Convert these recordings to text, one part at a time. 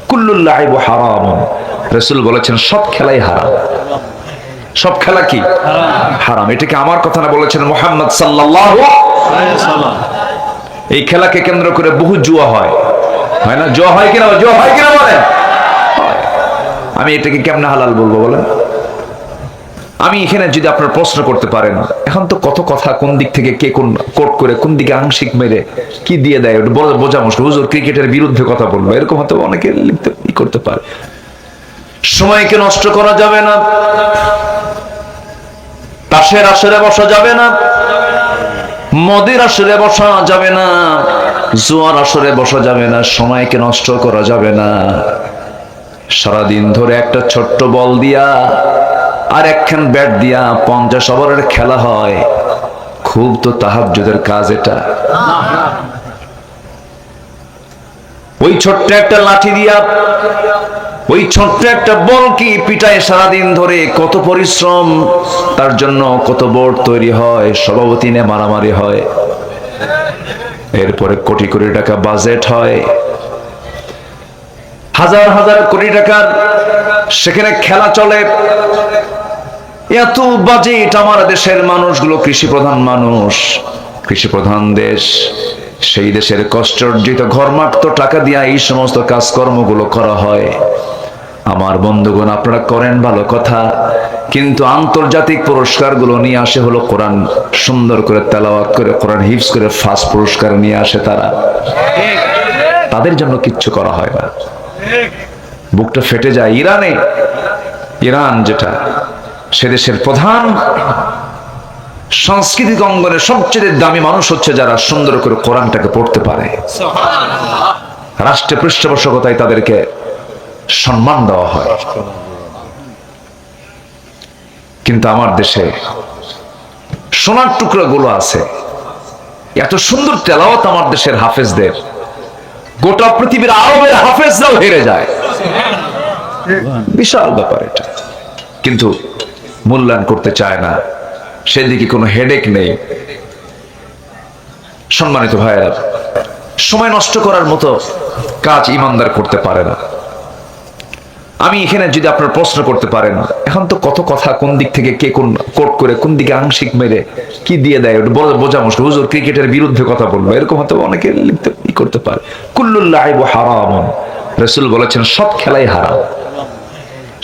কুল্লুল লাইবু হারামুন, রাসূল বলেছেন সব খেলাই হারাম। সব খেলা কি হারাম। এটাকে আমার কথা না, বলেছেন মুহাম্মদ সাল্লাল্লাহু আলাইহি ওয়াসাল্লাম। এই খেলাকে কেন্দ্র করে বহু জুয়া হয় না? জুয়া হয় কিনা বলেন? আমি এটাকে কেমনে হালাল বলবো বলেন? আমি এখানে যদি আপনার প্রশ্ন করতে পারেন, এখন তো কত কথা, কোন দিক থেকে কে কোন কোট করে কোন দিকে আংশিক মেরে কি দিয়ে দেয়, ওটা বোঝা মুশকিল। হুজুর ক্রিকেটের বিরুদ্ধে কথা বলবো, এরকম হয়তো অনেকে লিখতে করতে পারে। সময়কে নষ্ট করা যাবে না, তাসের আসরে বসা যাবে না, মদের আসরে বসা যাবে না, জুয়ার আসরে বসা যাবে না, সময়কে নষ্ট করা যাবে না। সারাদিন ধরে একটা ছোট্ট বল দিয়া আর একখান ব্যাট দিয়া 50 ওভারের খেলা হয়, খুব তো তাহাজ্জুদের কাজ এটা। ওই ছোট্ট একটা লাঠি দিয়া ওই ছোট্ট একটা বল কি পিটায় সারাদিন ধরে, কত পরিশ্রম, তার জন্য কত বোর্ড তৈরি হয়, সভাপতি নিয়ে মারামারি হয়, এরপরে কোটি কোটি টাকা বাজেট হয়, হাজার হাজার কোটি টাকার সেখানে খেলা চলে। এত বাজেট। আমার দেশের মানুষগুলো কৃষি প্রধান মানুষ, কৃষি প্রধান দেশ, সেই দেশের কষ্ট অর্জিত ঘরমাক্ত টাকা দিয়ে এই সমস্ত কাজকর্মগুলো করা হয়। আমার বন্ধুগণ, আপনারা করেন ভালো কথা, কিন্তু আন্তর্জাতিক পুরস্কারগুলো নিয়ে আসে হলো কোরআন সুন্দর করে তেলাওয়াত করে, কোরআন হিফজ করে ফার্স্ট পুরস্কার নিয়ে আসে তারা। তাদের জন্য কিচ্ছু করা হয় না। বুকটা ফেটে যায়। ইরান যেটা, সে দেশের প্রধান সাংস্কৃতিক অঙ্গনের সবচেয়ে দামি মানুষ হচ্ছে যারা সুন্দর করে কোরআনটাকে পড়তে পারে। রাষ্ট্রের পৃষ্ঠপোষকতায় তাদেরকে সম্মান দেওয়া হয়। কিন্তু আমার দেশে সোনার টুকরা গুলো আছে, এত সুন্দর তেলাওয়াত আমার দেশের হাফেজদের, গোটা পৃথিবীর আরবের হাফেজরাও হেরে যায়। বিশাল ব্যাপার এটা, কিন্তু মূল্যায়ন করতে চায় না, সেদিকে কোনো হেডেক নেই। সম্মানিত ভাইয়েরা, সময় নষ্ট করার মতো কাজ ইমানদার করতে পারে না। আমি এখানে যদি আপনার প্রশ্ন করতে পারেন, এখন তো কত কথা, কোন দিক থেকে কে কোন কোট করে কোন দিকে আংশিক মেরে কি দিয়ে দেয়, ওটা বোঝা মুশকিল। হুজুর ক্রিকেটের বিরুদ্ধে কথা বলবো, এরকম হয়তো অনেকে লিখতে করতে পারে। কুল্লুল লাইবু হারামুন, রাসূল বলেছেন সব খেলাই হারাম।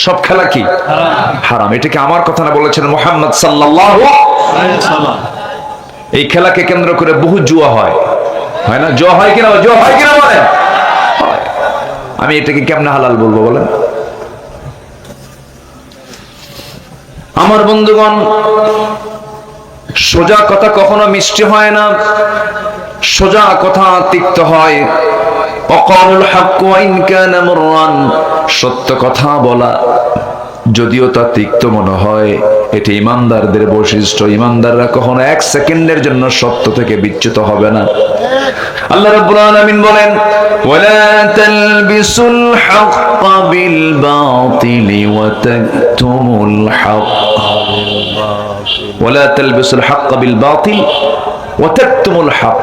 সব খেলা কি হারাম। এটাকে আমার কথা না, বলেছেন মুহাম্মদ সাল্লাল্লাহু আলাইহি ওয়াসাল্লাম। এই খেলাকে কেন্দ্র করে বহু জুয়া হয় না? জুয়া হয় কিনা বলেন? আমি এটাকে কেমনে হালাল বলবো বলেন? আমার বন্ধুগণ, সোজা কথা কখনো মিষ্টি হয় না, সোজা কথা তিক্ত হয়। ওয়াকালুল হাক্কু ওয়া ইন কানা মুররান, সত্য কথা বলা যদিও তা তিক্ত মনে হয়, এটি ইমানদারদের বৈশিষ্ট্য। ইমানদাররা কখনো এক সেকেন্ডের জন্য সত্য থেকে বিচ্যুত হবে না। আল্লাহ রাব্বুল আলামিন বলেন, ওয়ালা তালবিসুল হাক্কা বিল বাতিলি ওয়া তাকতুমুল হক, ওয়ালা তালবিসুল হাক্কা বিল বাতিল ওয়া তাকতুমুল হক।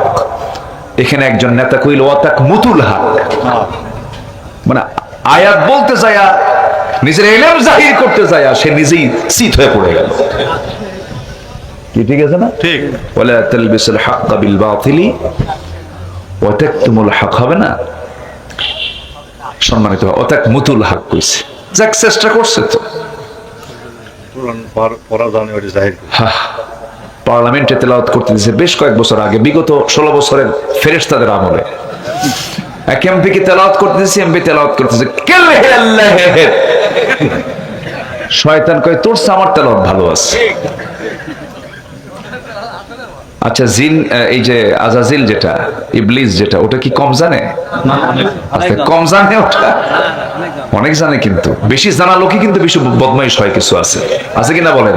এখানে একজন নেতা কইল ওয়া তাকমুতুল হক, মানে আয়াত বলতে যায়া নিজের ইলম জাহির করতে যায়, সে নিজেই চিত হয়ে পড়ে গেল। কি ঠিক আছে না? ঠিক। ওয়ালা তালবিসুল হাক্কা বিল বাতিলি ওয়া তাকতুমুল হক হবে না? সম্মানিত, ওয়া তাকমুতুল হক কইছে, যাক চেষ্টা করছে তো। পার্লামেন্টে তেলাওয়াত করতে দিয়েছে বেশ কয়েক বছর আগে, বিগত 16 বছরের ফেরেশতাদের আমলে। এক এমপি কে তেলাওয়াত করতে দিয়েছে, এমপি তেলাওয়াত করতেছে, শয়তান কয় তোর আমার তেলাওয়াত ভালো আছে। আচ্ছা, জিন, এই যে আজাজিল যেটা, ইবলিস যেটা, ওটা কি কম জানে? কম জানে, ওটা অনেক জানে, কিন্তু বেশি জানা লোকই কিন্তু বেশি বদমাইশ হয়। কিছু আছে কিনা বলেন?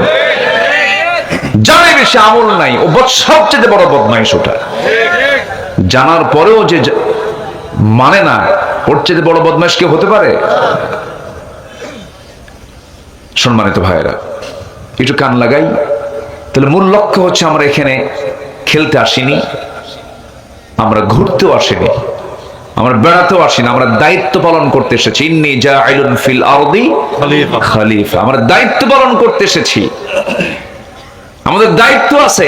জানে বেশি, আমল নাই, ও সবচেয়ে বড় বদমাইশ ওটা। জানার পরেও যে মানে না, ওর চেয়ে বড় বদমাইশ কেউ হতে পারে? সম্মানিত ভাইয়েরা, একটু কান লাগাই। তাহলে মূল লক্ষ্য হচ্ছে, আমরা এখানে খেলতে আসিনি, আমরা ঘুরতেও আসিনি, আমরা বেড়াতেও আসি না, আমরা দায়িত্ব পালন করতে এসেছি। ইন্নী জাইলুন ফিল আরদি খলিফা, আমরা দায়িত্ব পালন করতে এসেছি, আমাদের দায়িত্ব আছে।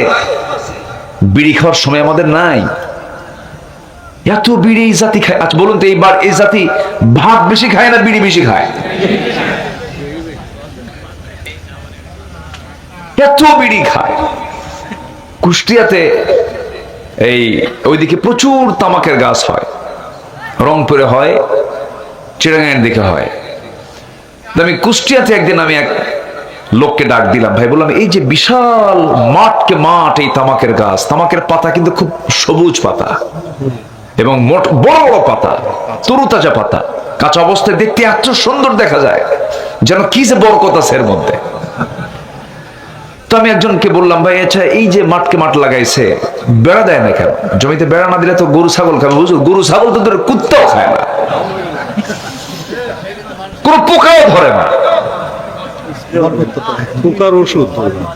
বিড়ি খাওয়ার সময় আমাদের নাই। এত বিড়ি এই জাতি খায়। আচ্ছা বলুন তো, এইবার এই জাতি ভাত বেশি খায় না বিড়ি বেশি খায়? এত বিড়ি খায়। কুষ্টিয়াতে এই ওইদিকে প্রচুর তামাকের গাছ হয়, রংপুরে হয়, চিড়াঙ্গাইয়ের দিকে হয়। আমি কুষ্টিয়াতে একদিন আমি এক লোককে ডাক দিলাম, ভাই বললাম এই যে বিশাল মাঠকে মাঠ এই তামাকের গাছ, তামাকের পাতা কিন্তু খুব সবুজ পাতা এবং বড় বড় পাতা, তরুতাজা পাতা, কাঁচা অবস্থায় দেখতে এত সুন্দর দেখা যায়, যেন কি যে বরকত আছে এর মধ্যে। তো আমি একজনকে বললাম, ভাই আচ্ছা এই যে মাঠকে মাঠ লাগাইছে, বেড়া দেয় না কেন? জমিতে বেড়া না দিলে তো গরু ছাগল খাবে। বুঝলো, গরু ছাগল তো ধরে কুত্তাও খায় না, কোন পোকাও ধরে না,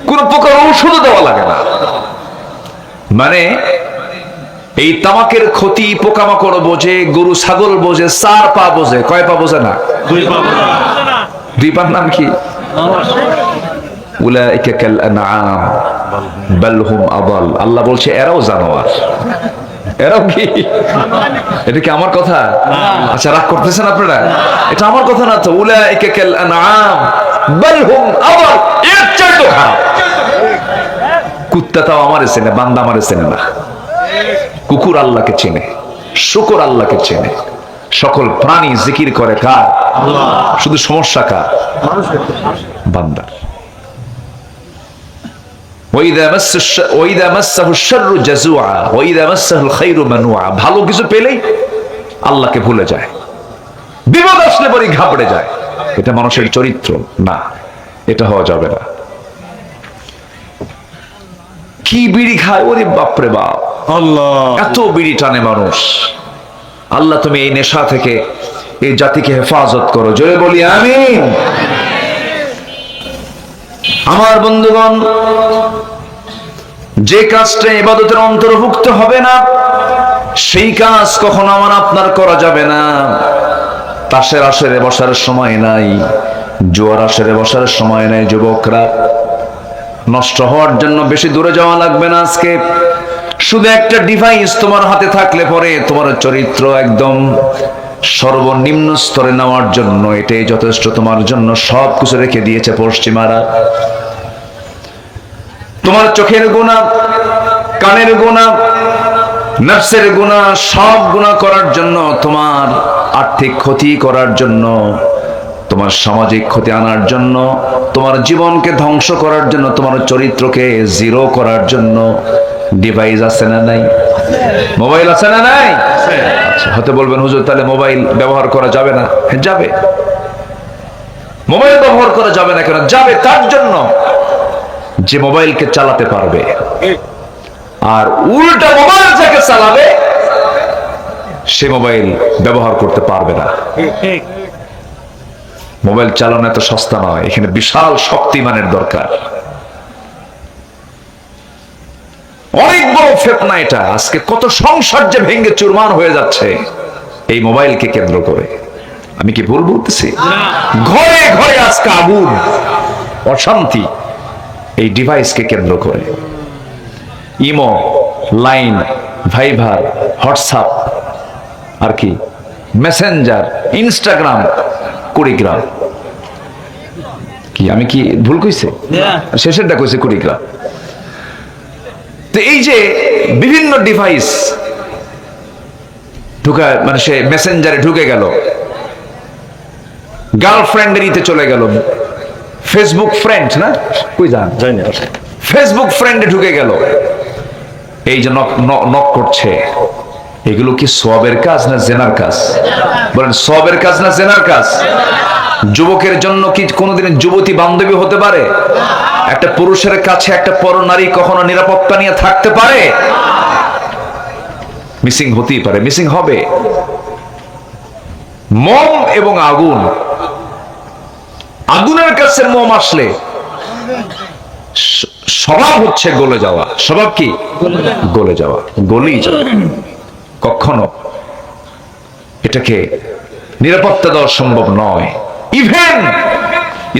কোন পোকার ঔষধ দেওয়া লাগে না। মানে এই তামাকের ক্ষতি পোকামাকড় বোঝে, গরু ছাগল বোঝে, 4 পা বোঝে, কয় পা বোঝে না? 2 পার নাম কি? উলাইকা কাল আনআম বাল হুম আদাল। আল্লাহ বলছে এরাও জানোয়ার। এরাও কি? এটা কি আমার কথা? আচ্ছা রাগ করতেছেন আপনারা? এটা আমার কথা না তো। উলাইকা কাল আনআম বাল হুম আদাল, এর চাইতে খারাপ। কুত্তা তাও আমারে চেনে, বান্দা আমারে চেনে না। কুকুর আল্লাহকে চেনে, শুকর আল্লাহকে চেনে। সকল প্রাণী জিকির করে কার? শুধু সমস্যা কার? বান্দার। ভালো কিছু পেলেই আল্লাহকে ভুলে যায়, বিপদ আসলে পরে ঘাবড়ে যায়। এটা মানুষের চরিত্র না, এটা হওয়া যাবে না। কি বিড়ি খায়, ওরে বাপরে বাপ, আল্লাহ এত বিড়ি টানে মানুষ। আল্লাহ তুমি এই নেশা থেকে এই জাতিকে হেফাজত করো, জোরে বলি আমিন। আমার বন্ধুগণ, যে কাজটা ইবাদতের অন্তর্ভুক্ত হবে না, সেই কাজ কখনো আমার আপনার করা যাবে না। তাসের আসরে বসার সময় নাই, জোয়ার আসরে বসার সময় নাই। যুবকরা, নষ্ট হওয়ার জন্য বেশি দূরে যাওয়া লাগবে না। আজকে শুধু একটা ডিভাইস তোমার হাতে থাকলে পরে তোমার চরিত্র একদম সর্বনিম্ন স্তরে নেওয়ার জন্য এটাই যথেষ্ট তোমার জন্য। সব কিছু রেখে দিয়েছে পশ্চিমারা। তোমার চোখের গুনাহ, কানের গুনাহ, নফসের গুনাহ, সব গুনাহ করার জন্য, তোমার আর্থিক ক্ষতি করার জন্য, তোমার সামাজিক ক্ষতি আনার জন্য, তোমার জীবনকে ধ্বংস করার জন্য, তোমার চরিত্রকে জিরো করার জন্য ডিভাইস আছে না নাই? মোবাইল আছে না নাই? আচ্ছা, হতে বলবেন হুজুর তাহলে মোবাইল ব্যবহার করা যাবে না? হ্যাঁ যাবে। মোবাইল ব্যবহার করা যাবে না কেন? যাবে তার জন্য যে মোবাইলকে চালাতে পারবে, আর উল্টা মোবাইল যাকে চালাবে সে মোবাইল ব্যবহার করতে পারবে না। মোবাইল চালানো এত সস্তা নয়, এখানে বিশাল শক্তিমানের দরকার। অনেক বড় ফিতনা এটা। আজকে কত সংসার যে ভেঙে চুরমার হয়ে যাচ্ছে এই মোবাইলকে কেন্দ্র করে। আমি কি ভুল বলতেছি? ঘরে ঘরে আজকে আগুন, অশান্তি এই ডিভাইসকে কেন্দ্র করে। ইমো, লাইন, ভাইবার, হোয়াটসঅ্যাপ, আর কি মেসেঞ্জার, ইনস্টাগ্রাম, কুড়িগ্রাম। কি আমি কি ভুল কইছে? শেষেরটা কইছে কুড়িগ্রাম। তো এই যে বিভিন্ন ডিভাইস ঢুকা, মানে সে মেসেঞ্জারে ঢুকে গেল, গার্লফ্রেন্ডের নিতে চলে গেল, ফেসবুক ফ্রেন্ড না, কই যান, ফেসবুক ফ্রেন্ডে ঢুকে গেল, এই যে নক করছে। এগুলো কি সওয়াবের কাজ না জেনার কাজ? বলেন সওয়াবের কাজ না জেনার কাজ? যুবকের জন্য কি কোনোদিন যুবতী বান্ধবী হতে পারে? একটা পুরুষের কাছে একটা পরনারী কখনো নিরাপত্তা নিয়ে থাকতে পারে? মিসিং হতেই পারে, মিসিং হবে। মোম এবং আগুন, আগুনের কাছে মোম আসলে স্বভাব হচ্ছে গলে যাওয়া। স্বভাব কি? গলে যাওয়া, গলেই যাবে। কখনো এটাকে নিরাপত্তা দেওয়া সম্ভব নয়। ইভেন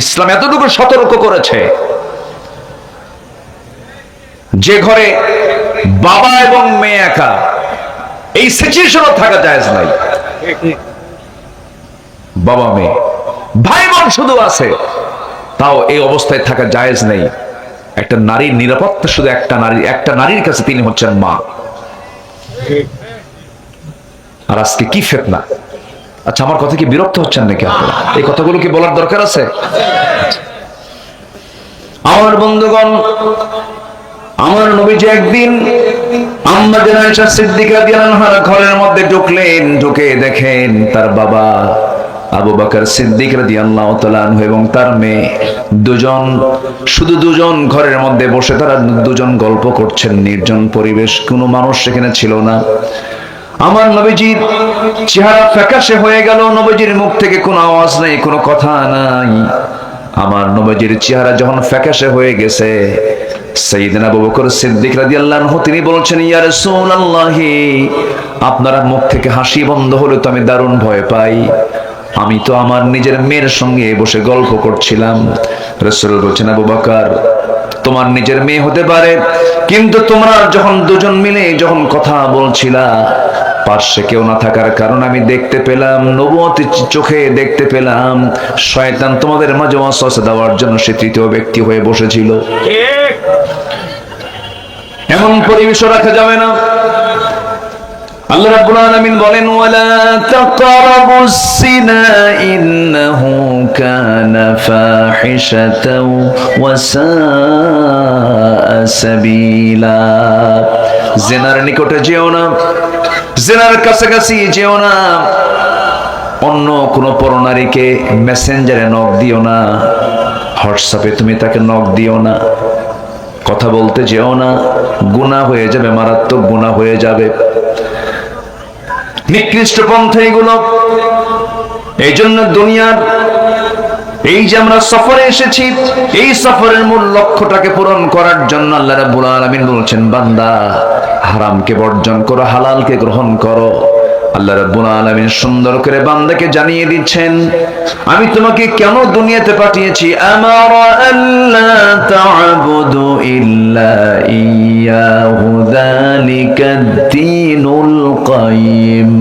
ইসলাম এতটুকু সতর্ক করেছে, যে ঘরে বাবা এবং মেয়ে একা, এই সিচুয়েশনও থাকা জায়েজ নাই। বাবা মেয়ে ভাই বোন শুধু আছে, তাও এই অবস্থায় থাকা জায়েজ নেই। একটা নারীর নিরাপত্তা শুধু একটা নারীর কাছে তিনি হচ্ছেন মা। আর আজকে কি ফিতনা! আচ্ছা, আমার কথা কি বিরক্ত হচ্ছেন নাকি আপনারা? এই কথাগুলো কি বলার দরকার আছে? আমার বন্ধুগণ, আমার নবীজি একদিন আম্মা জান আয়েশা সিদ্দিকা রাদিয়াল্লাহু আনহার ঘরের মধ্যে ঢুকলেন। ঢুকে দেখেন তার বাবা আবু বকর সিদ্দিক রাদিয়াল্লাহু তাআলা আনহু এবং তার মেয়ে শুধু দুজন ঘরের মধ্যে বসে তারা দুজন গল্প করছেন। নির্জন পরিবেশ, কোনো মানুষ সেখানে ছিল না। আমার নবীজির চেহারা ফ্যাকাশে হয়ে গেল, নবীজির মুখ থেকে কোনো আওয়াজ নেই, কোনো কথা নাই। আমার নবীজির চেহারা যখন ফ্যাকাশে হয়ে গেছে, সাইয়েদনা আবু বকর সিদ্দিক রাদিয়াল্লাহু আনহু তিনি বলছেন, ইয়া রাসূলুল্লাহ, আপনার মুখ থেকে হাসি বন্ধ হলে তো আমি দারুণ ভয় পাই। আমি তো আমার নিজের মেয়ের সঙ্গে বসে গল্প করছিলাম। রাসূল বলছেন, আবু বকর, তোমার নিজের মেয়ে হতে পারে, কিন্তু তোমরা যখন দুজন মিলে যখন কথা বলছিলা, পাশে কেউ না থাকার কারণে আমি দেখতে পেলাম, নবুয়তি চোখে দেখতে পেলাম, শয়তান তোমাদের মাঝে ওয়াসওয়াসা দেওয়ার জন্য সে তৃতীয় ব্যক্তি হয়ে বসেছিল। এমন পরিবেশ রাখা যাবে না। আল্লাহ রাব্বুল আলামিন বলেন, ওয়ালা তাকরাবুস সিনা ইন্নাহু কানা ফাহিশাতাও ওয়া সাআ সাবিলা। জিনার নিকটে যেও না, জিনার কাছাকাছি যেও না। অন্য কোনো পরনারীকে মেসেঞ্জারে নক দিও না, হোয়াটসঅ্যাপে তুমি তাকে নক দিও না, কথা বলতে যেও না, গুনাহ হয়ে যাবে, মারাত্মক গুনাহ হয়ে যাবে। নিকৃষ্ট পন্থা এগুলো। এই জন্য দুনিয়ার এই যে আমরা সফরে এসেছি, এই সফরের মূল লক্ষ্যটাকে পূরণ করার জন্য আল্লাহ রাব্বুল আলামিন বলছেন, বান্দা হারামকে বর্জন করো, হালালকে গ্রহণ করো। আল্লাহ রাব্বুল আলামিন সুন্দর করে বান্দাকে জানিয়ে দিচ্ছেন, আমি তোমাকে কেন দুনিয়াতে পাঠিয়েছি। আমারা আল্লা তা'বুদু ইল্লা ইয়াহু যালিকাদ দীনুল কাইয়্যিম।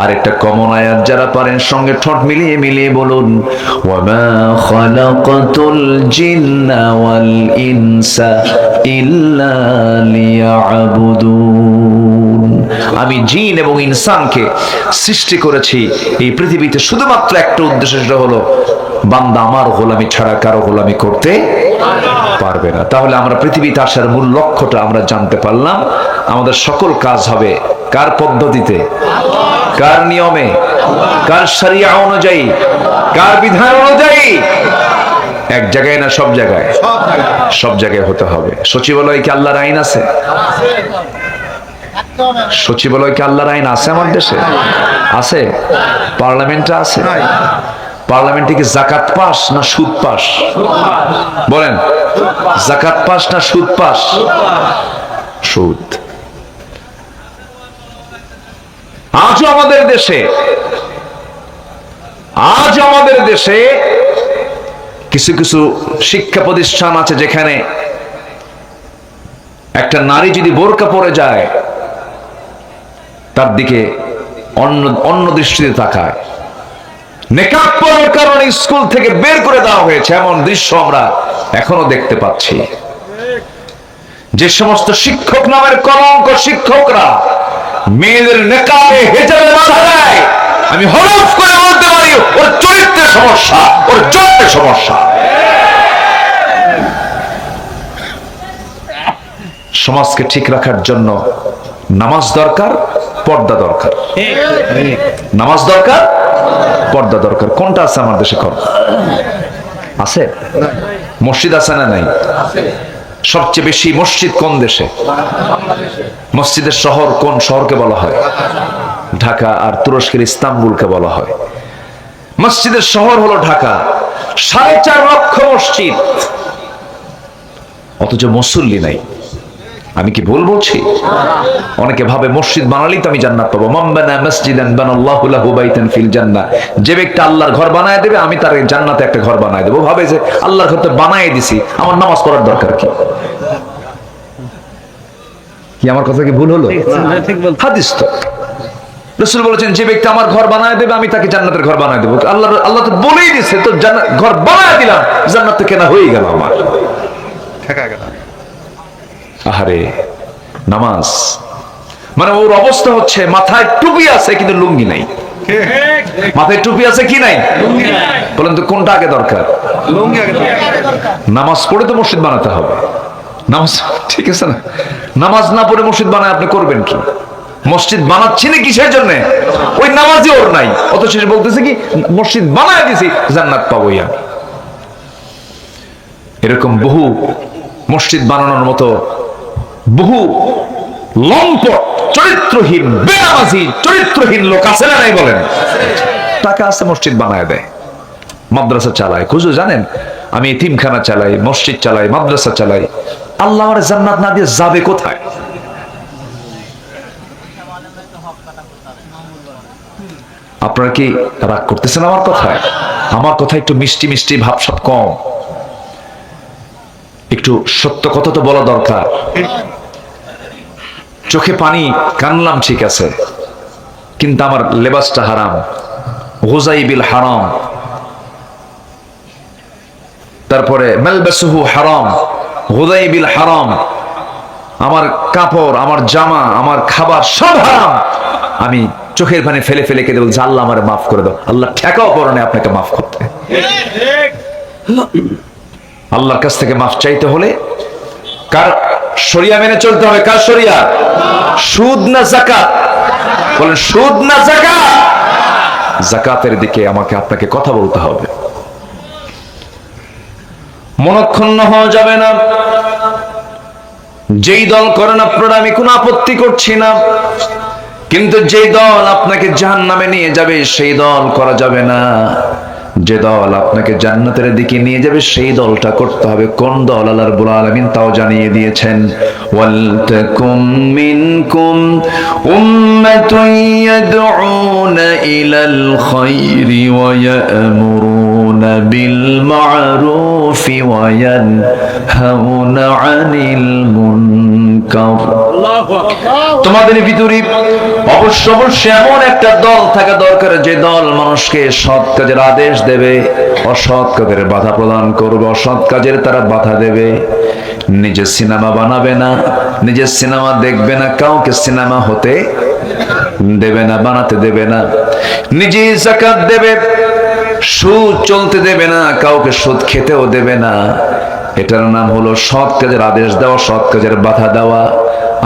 আরেকটা কমন আয়াত যারা পারেন সঙ্গে ঠোঁট মিলিয়ে মিলিয়ে বলুন, ওয়ামা খালাকাতুল জিন্না ওয়াল ইনসা ইল্লা লিয়াবুদুন। আমি জিন এবং ইনসানকে সৃষ্টি করেছি এই পৃথিবীতে শুধুমাত্র একটা উদ্দেশ্য, সেটা হলো বান্দা আমার গোলামি ছাড়া কারো গোলামি করতে পারবে না। তাহলে আমরা পৃথিবীতে আসার মূল লক্ষ্যটা আমরা জানতে পারলাম। আমাদের সকল কাজ হবে কার পদ্ধতিতে, কার নিয়মে, কার শরিয়া অনুযায়ী, কার বিধান অনুযায়ী। এক জায়গায় না, সব জায়গায়, সব জায়গায় হতে হবে। সচিবালয়ে কি আল্লাহর আইন আছে? সচিবালয় কি আল্লাহর আইন আছে আমার দেশে? আছে? পার্লামেন্টে আছে? পার্লামেন্টে কি যাকাত পাস না সুদ পাস? বলেন, যাকাত পাস না সুদ পাস? সুদ। আজও আমাদের দেশে কিছু কিছু শিক্ষা প্রতিষ্ঠান আছে যেখানে একটা নারী যদি বোরকা পরে যায় তার দিকে অন্য দৃষ্টিতে তাকায়। নেকাব পরার কারণে স্কুল থেকে বের করে দেওয়া হয়েছে, এমন দৃশ্য আমরা এখনো দেখতে পাচ্ছি। যে সমস্ত শিক্ষক নামের কলঙ্ক শিক্ষকরা মেয়েদের নেকাবে হেজাবে বাধা দেয়, আমি হলফ করে বলতে পারি ওর চরিত্রের সমস্যা, ওর চরিত্রের সমস্যা। সমাজকে ঠিক রাখার জন্য নামাজ দরকার, পর্দা দরকার। নামাজ দরকার, পর্দা দরকার। কোনটা আছে আমার দেশে? কর আছে? মসজিদ আছে না নাই? সবচেয়ে বেশি মসজিদ কোন দেশে? মসজিদের শহর কোন শহরকে বলা হয়? ঢাকা। আর তুরস্কের ইস্তাম্বুলকে বলা হয় মসজিদের শহর হলো ঢাকা। 4.5 লক্ষ মসজিদ, অথচ মুসল্লি নাই। আমি কি ভুল বলছি? অনেকে ভাবে মসজিদ বানালেই তো আমি জান্নাত পাবো। মান বানা মাসজিদান বানাল্লাহু লাহু বাইতান ফিল জান্নাহ, যে ব্যক্তি আল্লাহর ঘর বানায় দেবে আমি তার জান্নাতে একটা ঘর বানায় দেবো। ভাবে যে আল্লাহর ঘর তো বানায় দিছি, আমার নামাজ পড়ার দরকার কি? কি আমার কথা কি ভুল হলো? হাদিস তো রাসূল বলেছেন, যে ব্যক্তি আমার ঘর বানায় দেবে আমি তাকে জান্নাতের ঘর বানায় দেবো। আল্লাহ তো বলেই দিয়েছে, তো ঘর বানায় দিলাম, জান্নাত তো কেনা হয়ে গেল আমার। আহারে নামাজ মানে ওর অবস্থা হচ্ছে মাথায় টুপি আছে কিন্তু লুঙ্গি নাই। মাথায় টুপি আছে কি নাই? বলেন তো কোনটা আগে দরকার? নামাজ পড়ে তো মসজিদ বানাতে হবে। নামাজ ঠিক আছে না, নামাজ না পড়ে মসজিদ বানায় আপনি করবেন কি? মসজিদ বানাচ্ছি না কিসের জন্য? ওই নামাজই ওর নাই, অথচ সে বলতেছে কি মসজিদ বানায় দিছি জান্নাত পাবো। এরকম বহু মসজিদ বানানোর মতো বহু লম্পট চরিত্রহীন বেনামাজি চরিত্রহীন লোক আছে না নাই বলেন? টাকা আছে মসজিদ বানায় দেয়, মাদ্রাসা চালায়। খুঁজো জানেন, আমি এতিমখানা চালাই, মসজিদ চালাই, মাদ্রাসা চালাই, আল্লাহ আমার জান্নাত না দিয়ে যাবে কোথায়? আপনারা কি রাগ করতেছেন আমার কথায়? আমার কথা একটু মিষ্টি মিষ্টি ভাবসাব কম, একটু সত্য কথা তো বলা দরকার। চোখে পানি কানলাম ঠিক আছে, কিন্তু আমার লেবাসটা হারাম, গুযাইবিল হারাম, তারপরে মালবাসুহু হারাম, গুযাইবিল হারাম, আমার কাপড়, আমার জামা, আমার খাবার সব হারাম। আমি চোখের পানি ফেলে ফেলে কেঁদে বলছি আল্লাহ আমারে মাফ করে দাও। আল্লাহ ঠেকাও পড়ে আপনাকে মাফ করতে। আল্লাহর কাছ থেকে মাফ চাইতে হলে কার শরিয়া মেনে চলতে হবে? কার শরিয়া? সুদ না যাকাত? বলেন সুদ না যাকাত? যাকাতের দিকে আমাকে আপনাকে কথা বলতে হবে। মনক্ষুণ্ণ হওয়া যাবে না। যেই দল করেন আপনারা আমি কোনো আপত্তি করছি না, কিন্তু যেই দল আপনাকে জাহান্নামে নিয়ে যাবে সেই দল করা যাবে না। যে দল আপনাকে জান্নাতের দিকে নিয়ে যাবে সেই দলটা করতে হবে। কোন দল? আল্লাহ রাব্বুল আলামিন তাও জানিয়ে দিয়েছেন, ওয়াল তাকুম মিনকুম উম্মাতুন ইয়াদউনা ইলাল খায়রি ওয়া ইয়ামুরুনা বিল মা'রুফি ওয়া ইয়ানহাউনা আনিল মুনকার। তোমাদের ভিতরে অবশ্যই এমন একটা দল থাকা দরকার যে দল মানুষকে সৎ কাজের আদেশ দেবে, অসৎ কাজের বাধা প্রদান করবে, অসৎ কাজের তারা বাধা দেবে। নিজে সিনেমা বানাবে না, নিজের সিনেমা দেখবে না, কাউকে সিনেমা হতে দেবে না, বানাতে দেবে না। নিজে যাকাত দেবে, সুদ চলতে দেবে না, কাউকে সুদ খেতেও দেবে না। এটার নাম হলো সৎ কাজের আদেশ দেওয়া, সৎ কাজের বাধা দেওয়া।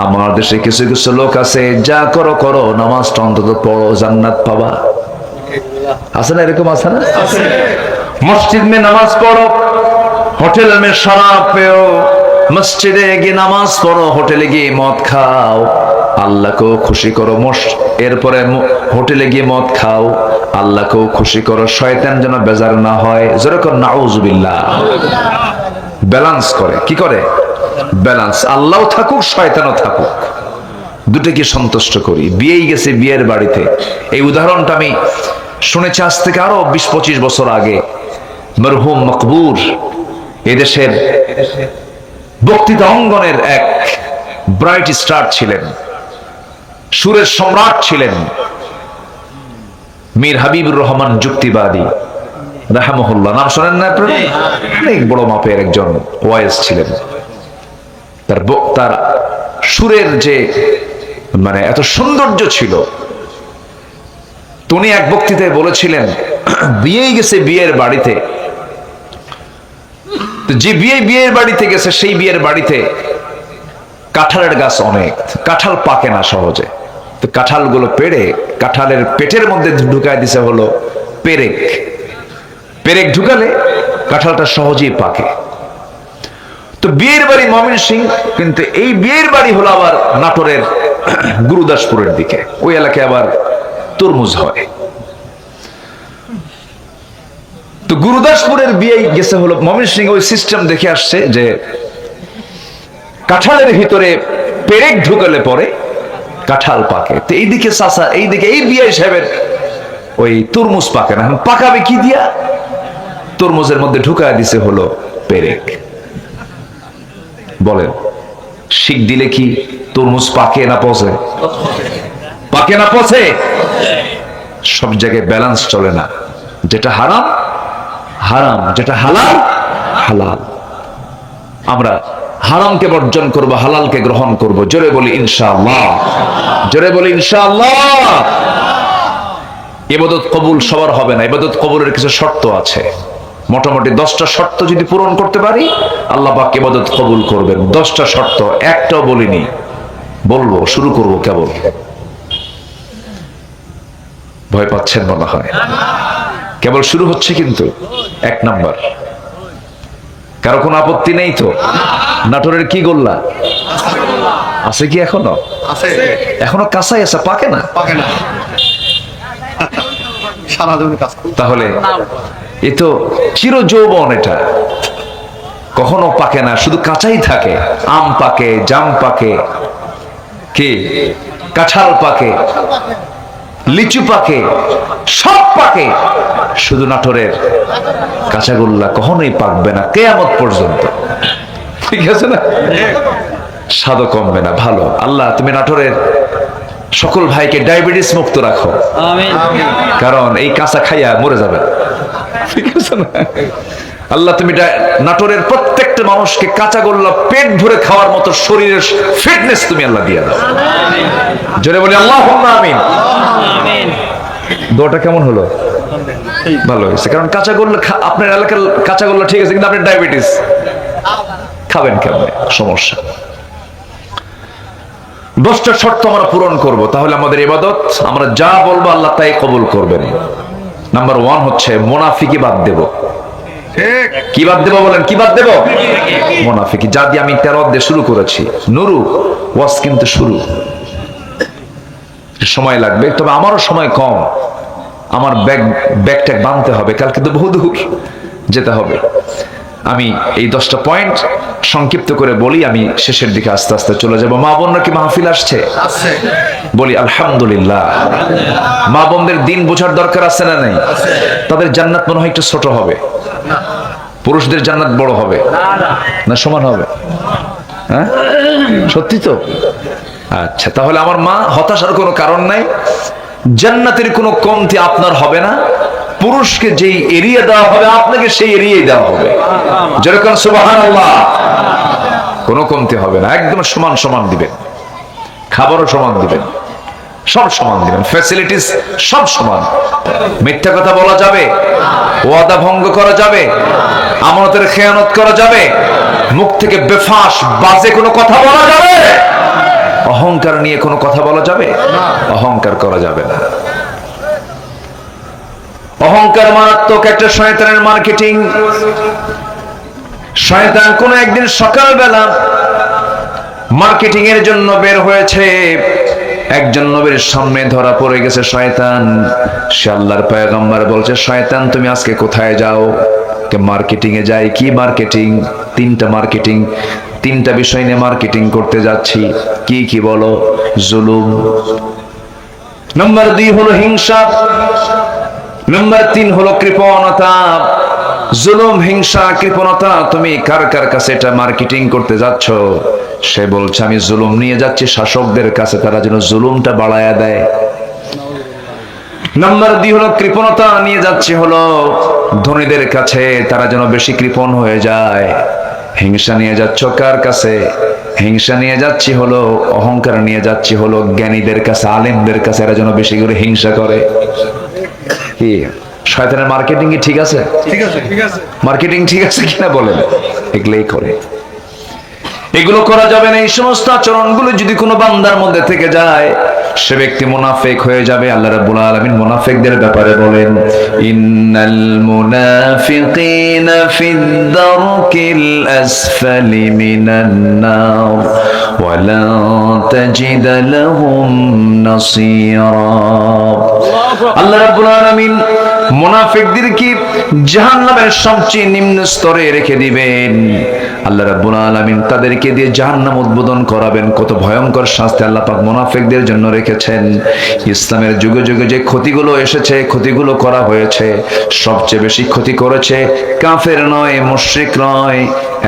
আমার দেশে কিছু কিছু লোক আছে, যা করো করো, নামাজটা অন্তত পড়ো, জান্নাত পাবা। আছে না এরকম? আছে না? মসজিদ মে নামাজ পড়ো, হোটেল মে শরাব পেও, মসজিদে গিয়ে নামাজ পড়ো, হোটেলে গিয়ে মদ খাও, আল্লাহকেও খুশি করো। এরপরে হোটেলে গিয়ে মদ খাও, আল্লাহকেও খুশি করো, শয়তান যেন বেজার না হয়। যেরকম নাউজুবিল্লাহ। ব্যালেন্স করে, কি করে? ব্যালেন্স। আল্লাহও থাকুক, শয়তানও থাকুক, দুটোকে সন্তুষ্ট করি। বিয়েই গেছে বিয়ের বাড়িতে, এই উদাহরণটা আমি শুনেছি আজ থেকে আরো 20-25 বছর আগে। মরহুম মকবুর এদেশের বক্তৃতা অঙ্গনের এক ব্রাইট স্টার ছিলেন, সুরের সম্রাট ছিলেন, মীর হাবিবুর রহমান যুক্তিবাদী রাহমাহুল্লাহ। নাম শোনেন না আপনারা? অনেক বড় মাপের একজন ওয়াইজ ছিলেন। তার সুরের যে মানে এত সৌন্দর্য ছিল, উনি এক বক্তৃতায় বলেছিলেন, বিয়েই গেছে বিয়ের বাড়িতে, যে বিয়ের বাড়িতে গেছে সেই বিয়ের বাড়িতে কাঁঠালের গাছ অনেক, কাঁঠাল পাকে না সহজে। তো কাঁঠাল গুলো পেড়ে কাঁঠালের পেটের মধ্যে ঢুকায় দিছে হলো পেরেক। পেরেক ঢুকালে কাঁঠালটা সহজেই পাকে। তো বিয়ের বাড়ি ময়মনসিংহ, কিন্তু এই বিয়ের বাড়ি হলো আবার নাটোরের গুরুদাসপুরের দিকে, ওই এলাকায় আবার তরমুজ হয়। তো গুরুদাসপুরের বিয়ে গেছে হলো ময়মনসিংহ, ওই সিস্টেম দেখে আসছে যে কাঁঠালের ভিতরে পেরেক ঢুকালে পরে কাঁঠাল পাকে। তো এইদিকে চাচা, এইদিকে এই বিআই সাহেবের ওই তরমুজ পাকে না, পাকাবে কি দিয়া? তরমুজের মধ্যে ঢুকায় দিছে হলো পেরেক। বলেন শিক দিলে কি তরমুজ পাকে না পচে? পাকে না পচে? সব জায়গায় ব্যালেন্স চলে না। যেটা হারাম হারাম, যেটা হালাল হালাল। আমরা হারামকে বর্জন করব, হালালকে গ্রহণ করব। জোরে বলি ইনশাআল্লাহ, জোরে বলি ইনশাআল্লাহ। ইবাদত কবুল সবার হবে না, ইবাদত কবুলের কিছু শর্ত আছে। মোটামুটি 10টা শর্ত যদি পূরণ করতে পারি আল্লাহ পাক ইবাদত কবুল করবেন। 10টা শর্ত, একটাও বলিনি, বলবো, শুরু করব কেবল। ভয় পাচ্ছেন মনে হয়, কেবল শুরু হচ্ছে কিন্তু। 1 নাম্বার, কারো কোনো আপত্তি নেই তো? নাটোরের কি গোল্লা আছে কি এখনো? এখনো কাঁচাই আছে, পাকে না? তাহলে এ তো চির যৌবন, এটা কখনো পাকে না, শুধু কাঁচাই থাকে। আম পাকে, জাম পাকে, কি কাঁঠাল পাকে, লিচু পাকে, সব পাকে, শুধু নাটোরের কাঁচাগোল্লা কখনোই পাকবে না কিয়ামত পর্যন্ত। ঠিক আছে না? স্বাদও কমবে না। ভালো আল্লাহ তুমি নাটোরের সকল ভাইকে ডায়াবেটিস মুক্ত রাখো, কারণ এই কাঁচা খাইয়া মরে যাবে। ঠিক আছে না? আল্লাহ তুমি নাটোরের প্রত্যেকটা মানুষকে কাঁচাগোল্লা পেট ভরে খাওয়ার মতো শরীরের ফিটনেস তুমি আল্লাহ দিয়ে দাও। জোরে বলি আল্লাহুম্মা আমিন। দোয়াটা কেমন হলো? ভালো হয়েছে, কারণ কাঁচাগোল্লা আপনার এলাকার কাঁচাগোল্লা ঠিক আছে, কিন্তু আপনার ডায়াবেটিস, খাবেন কেমন? সমস্যা। 10টা শর্ত আমরা পূরণ করব, তাহলে আমাদের ইবাদত, আমরা যা বলবো আল্লাহ তাই কবুল করবেন। নাম্বার 1 হচ্ছে মুনাফিকি বাদ দেব। কি বাদ দেব বলেন? কি বাদ দেব? মুনাফিকি। যা দিয়ে আমি 13 দিয়ে শুরু করেছি, নুরু ওয়াজ কিন্তু শুরু, সময় লাগবে, তবে আমারও সময় কম। আমার ব্যাগটা বাঁধতে হবে, কালকে তো বহু দূর যেতে হবে। আমি এই 10টা পয়েন্ট সংক্ষিপ্ত করে বলি, আমি শেষের দিকে আস্তে আস্তে চলে যাব। মা বোনরা কি মাহফিল আসছে? বলি আলহামদুলিল্লাহ। মা বোনদের দিন বোঝার দরকার আছে না নাই? তাদের জান্নাত মনে হয় একটু ছোট হবে, পুরুষদের জান্নাত বড় হবে না সমান হবে? হ্যাঁ সত্যি তো? আচ্ছা, তাহলে আমার মা, হতাশার কোনো কারণ নাই। জান্নাতের কোনো কমতি আপনার হবে না। পুরুষকে যেই এরিয়া দেওয়া হবে আপনাকে সেই এরিয়াই দেওয়া হবে। যেরকম সুবহানাল্লাহ, কোনো কমতি হবে না, একদম সমান সমান দিবেন। খাবারও সমান দিবেন, সব সমান দিবেন, ফ্যাসিলিটিস সব সমান। মিথ্যা কথা বলা যাবে? ওয়াদা ভঙ্গ করা যাবে? আমানতের খেয়ানত করা যাবে? মুখ থেকে বেফাস বাজে কোনো কথা বলা যাবে? অহংকার নিয়ে কোনো কথা বলা যাবে? অহংকার করা যাবে না। অহংকার মারাত্মক একটা শয়তানের মার্কেটিং। শয়তান কোন একদিন সকালবেলা মার্কেটিং এর জন্য বের হয়েছে, একজন নবীর সামনে ধরা পড়ে গেছে শয়তান। সে আল্লাহর পয়গম্বর বলছে, শয়তান তুমি আজকে কোথায় যাও? কে মার্কেটিং এ যাই। কি মার্কেটিং? 3টা মার্কেটিং, 3টা বিষয় নিয়ে মার্কেটিং করতে যাচ্ছি। কি কি বলো? জুলুম, নাম্বার 2 হলো হিংসা, নাম্বার 3 হলো কৃপণতা। জুলুম, হিংসা, কৃপণতা। তুমি কার কার কাছে এটা মার্কেটিং করতে যাচ্ছ? সে বলছে আমি জুলুম নিয়ে যাচ্ছি শাসকদের কাছে, তারা যেন জুলুমটা বাড়ায়া দেয়। নাম্বার 2 হলো কৃপণতা, নিয়ে যাচ্ছি হলো ধনীদের কাছে, তারা যেন বেশি কৃপণ হয়ে যায়। হিংসা নিয়ে যাচ্ছ কার কাছে? হিংসা নিয়ে যাচ্ছি হলো, অহংকার নিয়ে যাচ্ছি হলো জ্ঞানীদের কাছে, আলেমদের কাছে, এরা যেন বেশি করে হিংসা করে। কি শয়তানের মার্কেটিং কি ঠিক আছে? ঠিক আছে, ঠিক আছে। মার্কেটিং ঠিক আছে কিনা বলেন? এগুলোই করে। এগুলো করা যাবে না। এই সমস্ত আচরণগুলো যদি কোনো বান্দার মধ্যে থেকে যায়, সে ব্যক্তি মুনাফিক হয়ে যাবে। আল্লাহ রাব্বুল আলামিন মুনাফিকদের ব্যাপারে বলেন, ইন্নাল মুনাফিকিনা ফিদ দারকিল আসফালি মিনান নার ওয়া লা তাজিদ লাহুম নাসীরা। আল্লাহ রাব্বুল আলামিন মুনাফিকদেরকে জাহান্নামের সবচেয়ে নিম্ন স্তরে রেখে দিবেন। আল্লাহ রাব্বুল আলামিন তাদেরকে দিয়ে জাহান্নাম উদ্বোধন করাবেন। কত ভয়ঙ্কর শাস্তি আল্লাহ পাক মুনাফিকদের জন্য রেখেছেন। ইসলামের যুগে যুগে যে ক্ষতিগুলো এসেছে, ক্ষতিগুলো করা হয়েছে, সবচেয়ে বেশি ক্ষতি করেছে কাফের নয়, মুশরিক নয়,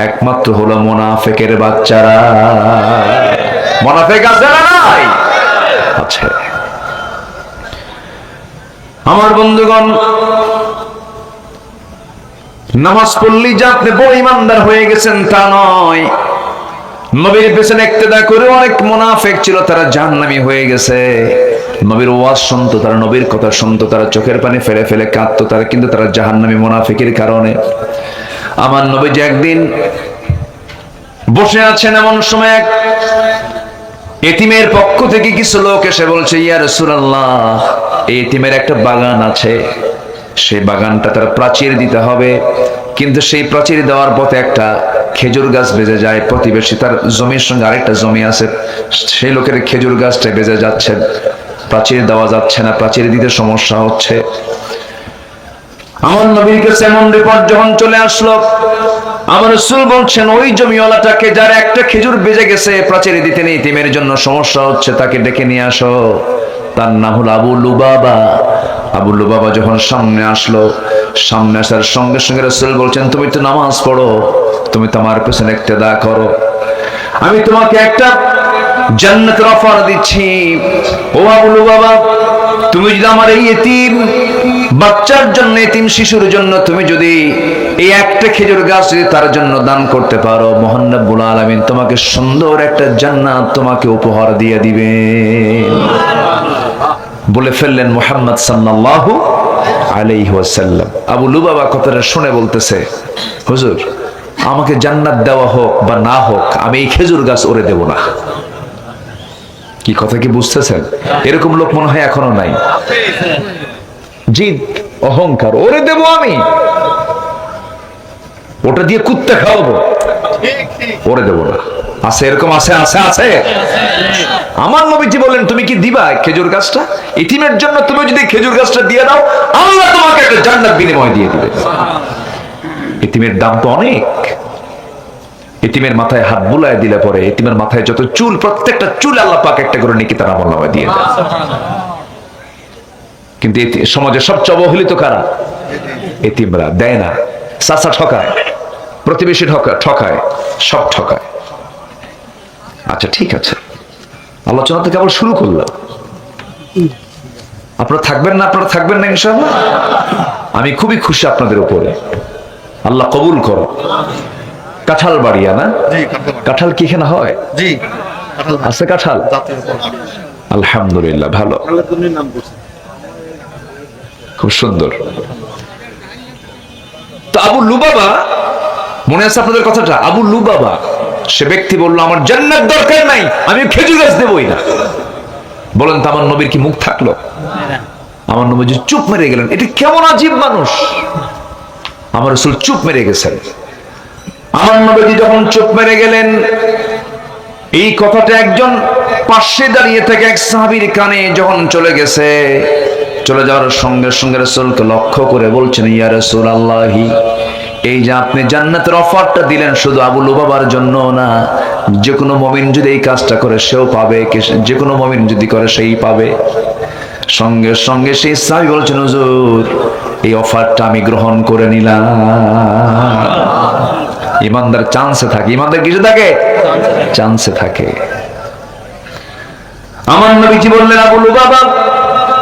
একমাত্র হলো মুনাফিকের বাচ্চারা। মুনাফিক আছে না নাই? আছে। আমার বন্ধুগণ, নামাজ পড়লেই যে আপনি বড় ইমানদার হয়ে গেছেন তা নয়। নবীর পেছনে ইক্তেদা করে অনেক মুনাফিক ছিল, তারা জাহান্নামী হয়ে গেছে। নবীর ওয়াজ শুনতো তারা, নবীর কথা শুনতো তারা, চোখের পানি ফেলে ফেলে কাঁদতো তারা, কিন্তু তারা জাহান্নামী মুনাফিকের কারণে। আমার নবী যে একদিন বসে আছেন, এমন সময় এক এতিমের পক্ষ থেকে কিছু লোক এসে বলছে, ইয়া রাসূলুল্লাহ, এই এতিমের একটা বাগান আছে, সেই বাগানটা তার প্রাচীর দিতে হবে, কিন্তু সেই প্রাচীর দেওয়ার পথে একটা খেজুর গাছ বেজে যায়। প্রতিবেশী তার জমির সঙ্গে আরেকটা জমি আছে, সেই লোকের খেজুর গাছটা বেজে যাচ্ছে, প্রাচীর দেওয়া যাচ্ছে না, প্রাচীর দিতে সমস্যা হচ্ছে। আমার নবীর কাছে এমন রিপোর্ট যখন চলে আসলো, আমার রাসূল বলছেন, ওই জমিওয়ালাটাকে যার একটা খেজুর বেজে গেছে, প্রাচীর দিতে নেই, এতিমের জন্য সমস্যা হচ্ছে, তাকে ডেকে নিয়ে আসো। তার নাম হলো আবু লুবাবা। আবু লুবাবা যখন সামনে আসলো, সামনে আসার সঙ্গে সঙ্গে রাসূল বলছেন, তুমি তো নামাজ পড়ো, তুমি তো আমার পেছনে ইক্তেদা করো, আমি তোমাকে একটা জান্নাতের অফার দিচ্ছি। ও আবু লুবাবা, তুমি যদি আমার এই এতিম বাচ্চার জন্য, এতিম শিশুর জন্য তুমি যদি এই একটা খেজুর গাছ যদি তার জন্য দান করতে পারো, মহান রব্বুল আলামিন তোমাকে সুন্দর একটা জান্নাত তোমাকে উপহার দিয়ে দিবেন। বলে ফেললেন মুহাম্মদ সাল্লাল্লাহু আলাইহি ওয়াসাল্লাম। আবু লুবাবা কথাটা শুনে বলতেছে, হুজুর, আমাকে জান্নাত দেওয়া হোক বা না হোক, আমি এই খেজুর গাছ ওরে দেব না। কি কথা কি বুঝতেছেন? এরকম লোক মনে হয় এখনো নাই। জিদ, অহংকার, ওরে দেব আমি, ওটা দিয়ে কুত্তা খাওয়াবো, ওরে দেব না। আছে এরকম? আছে আছে আছে। আমার নবীজি বলেন, তুমি কি দিবা খেজুর গাছটা? ইতিমের জন্য তুমি যদি খেজুর গাছটা দিয়ে দাও, আল্লাহ তোমাকে একটা জান্নাত বিনিময় দিয়ে দিবে। ইতিমের দাম তো অনেক। ইতিমের মাথায় হাত বুলায় দিলে পরে ইতিমের মাথায় যত চুল, প্রত্যেকটা চুল আল্লাহ পাক একটা করে নেকি তার আমলনামায় দিয়ে দেয়। কিন্তু সমাজে সবচেয়ে অবহেলিত কারা? এতিমরা। দেয় না, চাচা ঠকায়, প্রতিবেশী ঠকায়, সব ঠকায়। আচ্ছা ঠিক আছে, আলোচনা থেকে আবার শুরু করলাম। আপনারা থাকবেন না? আপনারা থাকবেন না ইনশাআল্লাহ? আমি খুবই খুশি আপনাদের উপরে, আল্লাহ কবুল করো। কাঁঠাল বাড়িয়া না? কাঁঠাল কি এখানে হয়? জি, আছে কাঁঠাল। আলহামদুলিল্লাহ, ভালো, খুব সুন্দর। তো আবু লুবাবা, মনে আছে আপনাদের কথাটা? আবু লুবাবা সে ব্যক্তি বলল, আমার জান্নাত দরকার নাই, আমি খেজুর গাছ দেবই না। বলেন তো আমার নবীর কি মুখ থাকলো? আমার নবী চুপ মেরে গেলেন। এটা কেমন আজীব মানুষ! আমার রাসূল চুপ মেরে গেছেন। আমার নবী যখন চুপ মেরে গেলেন, এই কথাটা একজন পাশে দাঁড়িয়ে থেকে এক সাহাবীর কানে যখন চলে গেছে, চলে যাওয়ার সঙ্গে সঙ্গে রাসূলকে লক্ষ্য করে বলছেন, ইয়া রাসূলুল্লাহ, এই যে আপনি জান্নাতের অফারটা দিলেন, শুধু আবু লুবাবার জন্য না, যে কোনো মুমিন যদি এই কাজটা করে সেও পাবে, যে কোনো মুমিন যদি করে সেই পাবে। সঙ্গে সঙ্গে সেই সাহাবী বলছেন, হুজুর, এই অফারটা আমি গ্রহণ করে নিলাম। ইমানদার চান্সে থাকে। ইমানদার কিছু থাকে? চান্সে থাকে। আমার নবীজি বললেন, আবু লুবাবা,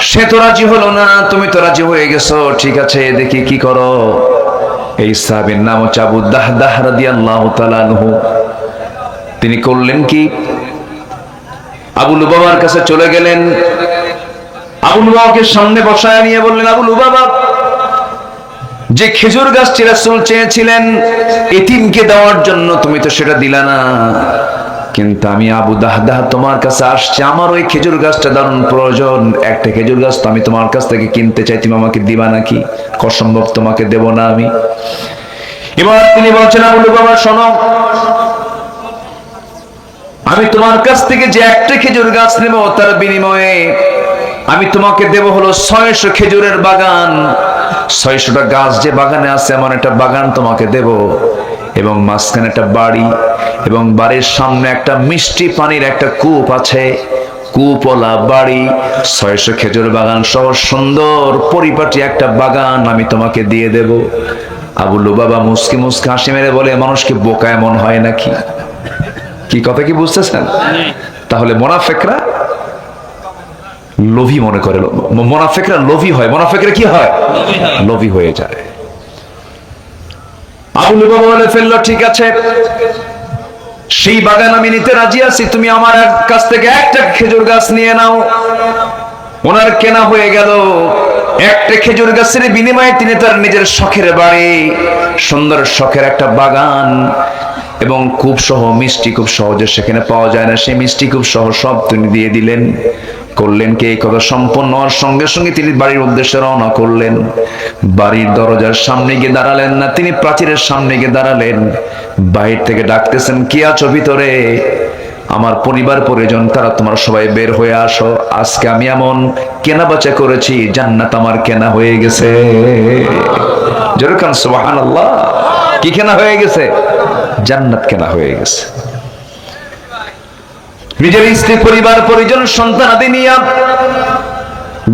সে তো রাজি হলো না, তুমি তো রাজি হয়ে গেছো, ঠিক আছে, দেখি কি করো। এই সাহাবীর নাম হচ্ছে আবু দাহদাহ রাদিয়াল্লাহু তাআলা আনহু। তিনি করলেন কি, আবু লুবাবার কাছে চলে গেলেন, আবু লুবাবাকে সামনে বসায় নিয়ে বললেন, আবু লুবাবা, যে খেজুর গাছটি রাসূল চেয়েছিলেন এতিমকে দেওয়ার জন্য, তুমি তো সেটা দিলা না, কিন্তু আমি আবু দাহদাহ তোমার কাছে আসছি, আমার ওই খেজুর গাছটা দারুণ প্রয়োজন। একটা খেজুর গাছ তো আমি তোমার কাছ থেকে কিনতে চাই, তুমি আমাকে দিবা নাকি? অসম্ভব, তোমাকে দেব না আমি। এবার তিনি বলছেন, আবু লুবাবা, শোনো, আমি তোমার কাছ থেকে যে একটা খেজুর গাছ নেব, তার বিনিময়ে আমি তোমাকে দেব হলো 600 খেজুরের বাগান, 600টা গাছ যে বাগানে আছে এমন একটা বাগান তোমাকে দেব, এবং মাঝখানে একটা বাড়ি, এবং বাড়ির সামনে একটা মিষ্টি পানির একটা কূপ আছে, কূপওয়ালা বাড়ি, 600 খেজুর বাগান সহ সুন্দর পরিপাটি একটা বাগান আমি তোমাকে দিয়ে দেব। আবু লুবাবা মুস্কি মুস্কি হাসি মেরে বলে, মানুষ কি বোকা এমন হয় নাকি? কি কথা কি বুঝতেছেন? তাহলে মুনাফিকরা লোভী মনে করে, মুনাফিকরা লোভী হয়, মুনাফিকরা কি হয়? লোভী হয়ে যায়। আবু লুবাবা বলে ফেললো, ঠিক আছে সেই বাগান আমি নিতে রাজি আছি, তুমি আমার কাছ থেকে একটা খেজুর গাছ নিয়ে নাও। ওনার কেনা হয়ে গেল। একটা খেজুর গাছের বিনিময়ে তিনি তার নিজের শখের বাড়ি, সুন্দর শখের একটা বাগান এবং খুব সহ মিষ্টি, খুব সহজে সেখানে পাওয়া যায় না, সেই মিষ্টি খুব সহ সব তিনি দিয়ে দিলেন। করলেন কি, এই কথা সম্পন্ন হওয়ার সঙ্গে সঙ্গে তিনি বাড়ির উদ্দেশ্যে রওনা করলেন। বাড়ির দরজার সামনে গিয়ে দাঁড়ালেন না, তিনি প্রাচীরের সামনে গিয়ে দাঁড়ালেন। বাহির থেকে ডাকতেছেন, কি আছো ভিতরে? আমার পরিবার পরিজন তারা তোমার সবাই বের হয়ে আসো, আজকে আমি এমন কেনা বেচা করেছি, জান্নাত আমার কেনা হয়ে গেছে। যেরকম সুবহানাল্লাহ, কি কেনা হয়ে গেছে? জান্নাত কেনা হয়ে গেছে। নিজের স্ত্রী, পরিবার পরিজন, সন্তানাদি নিয়ে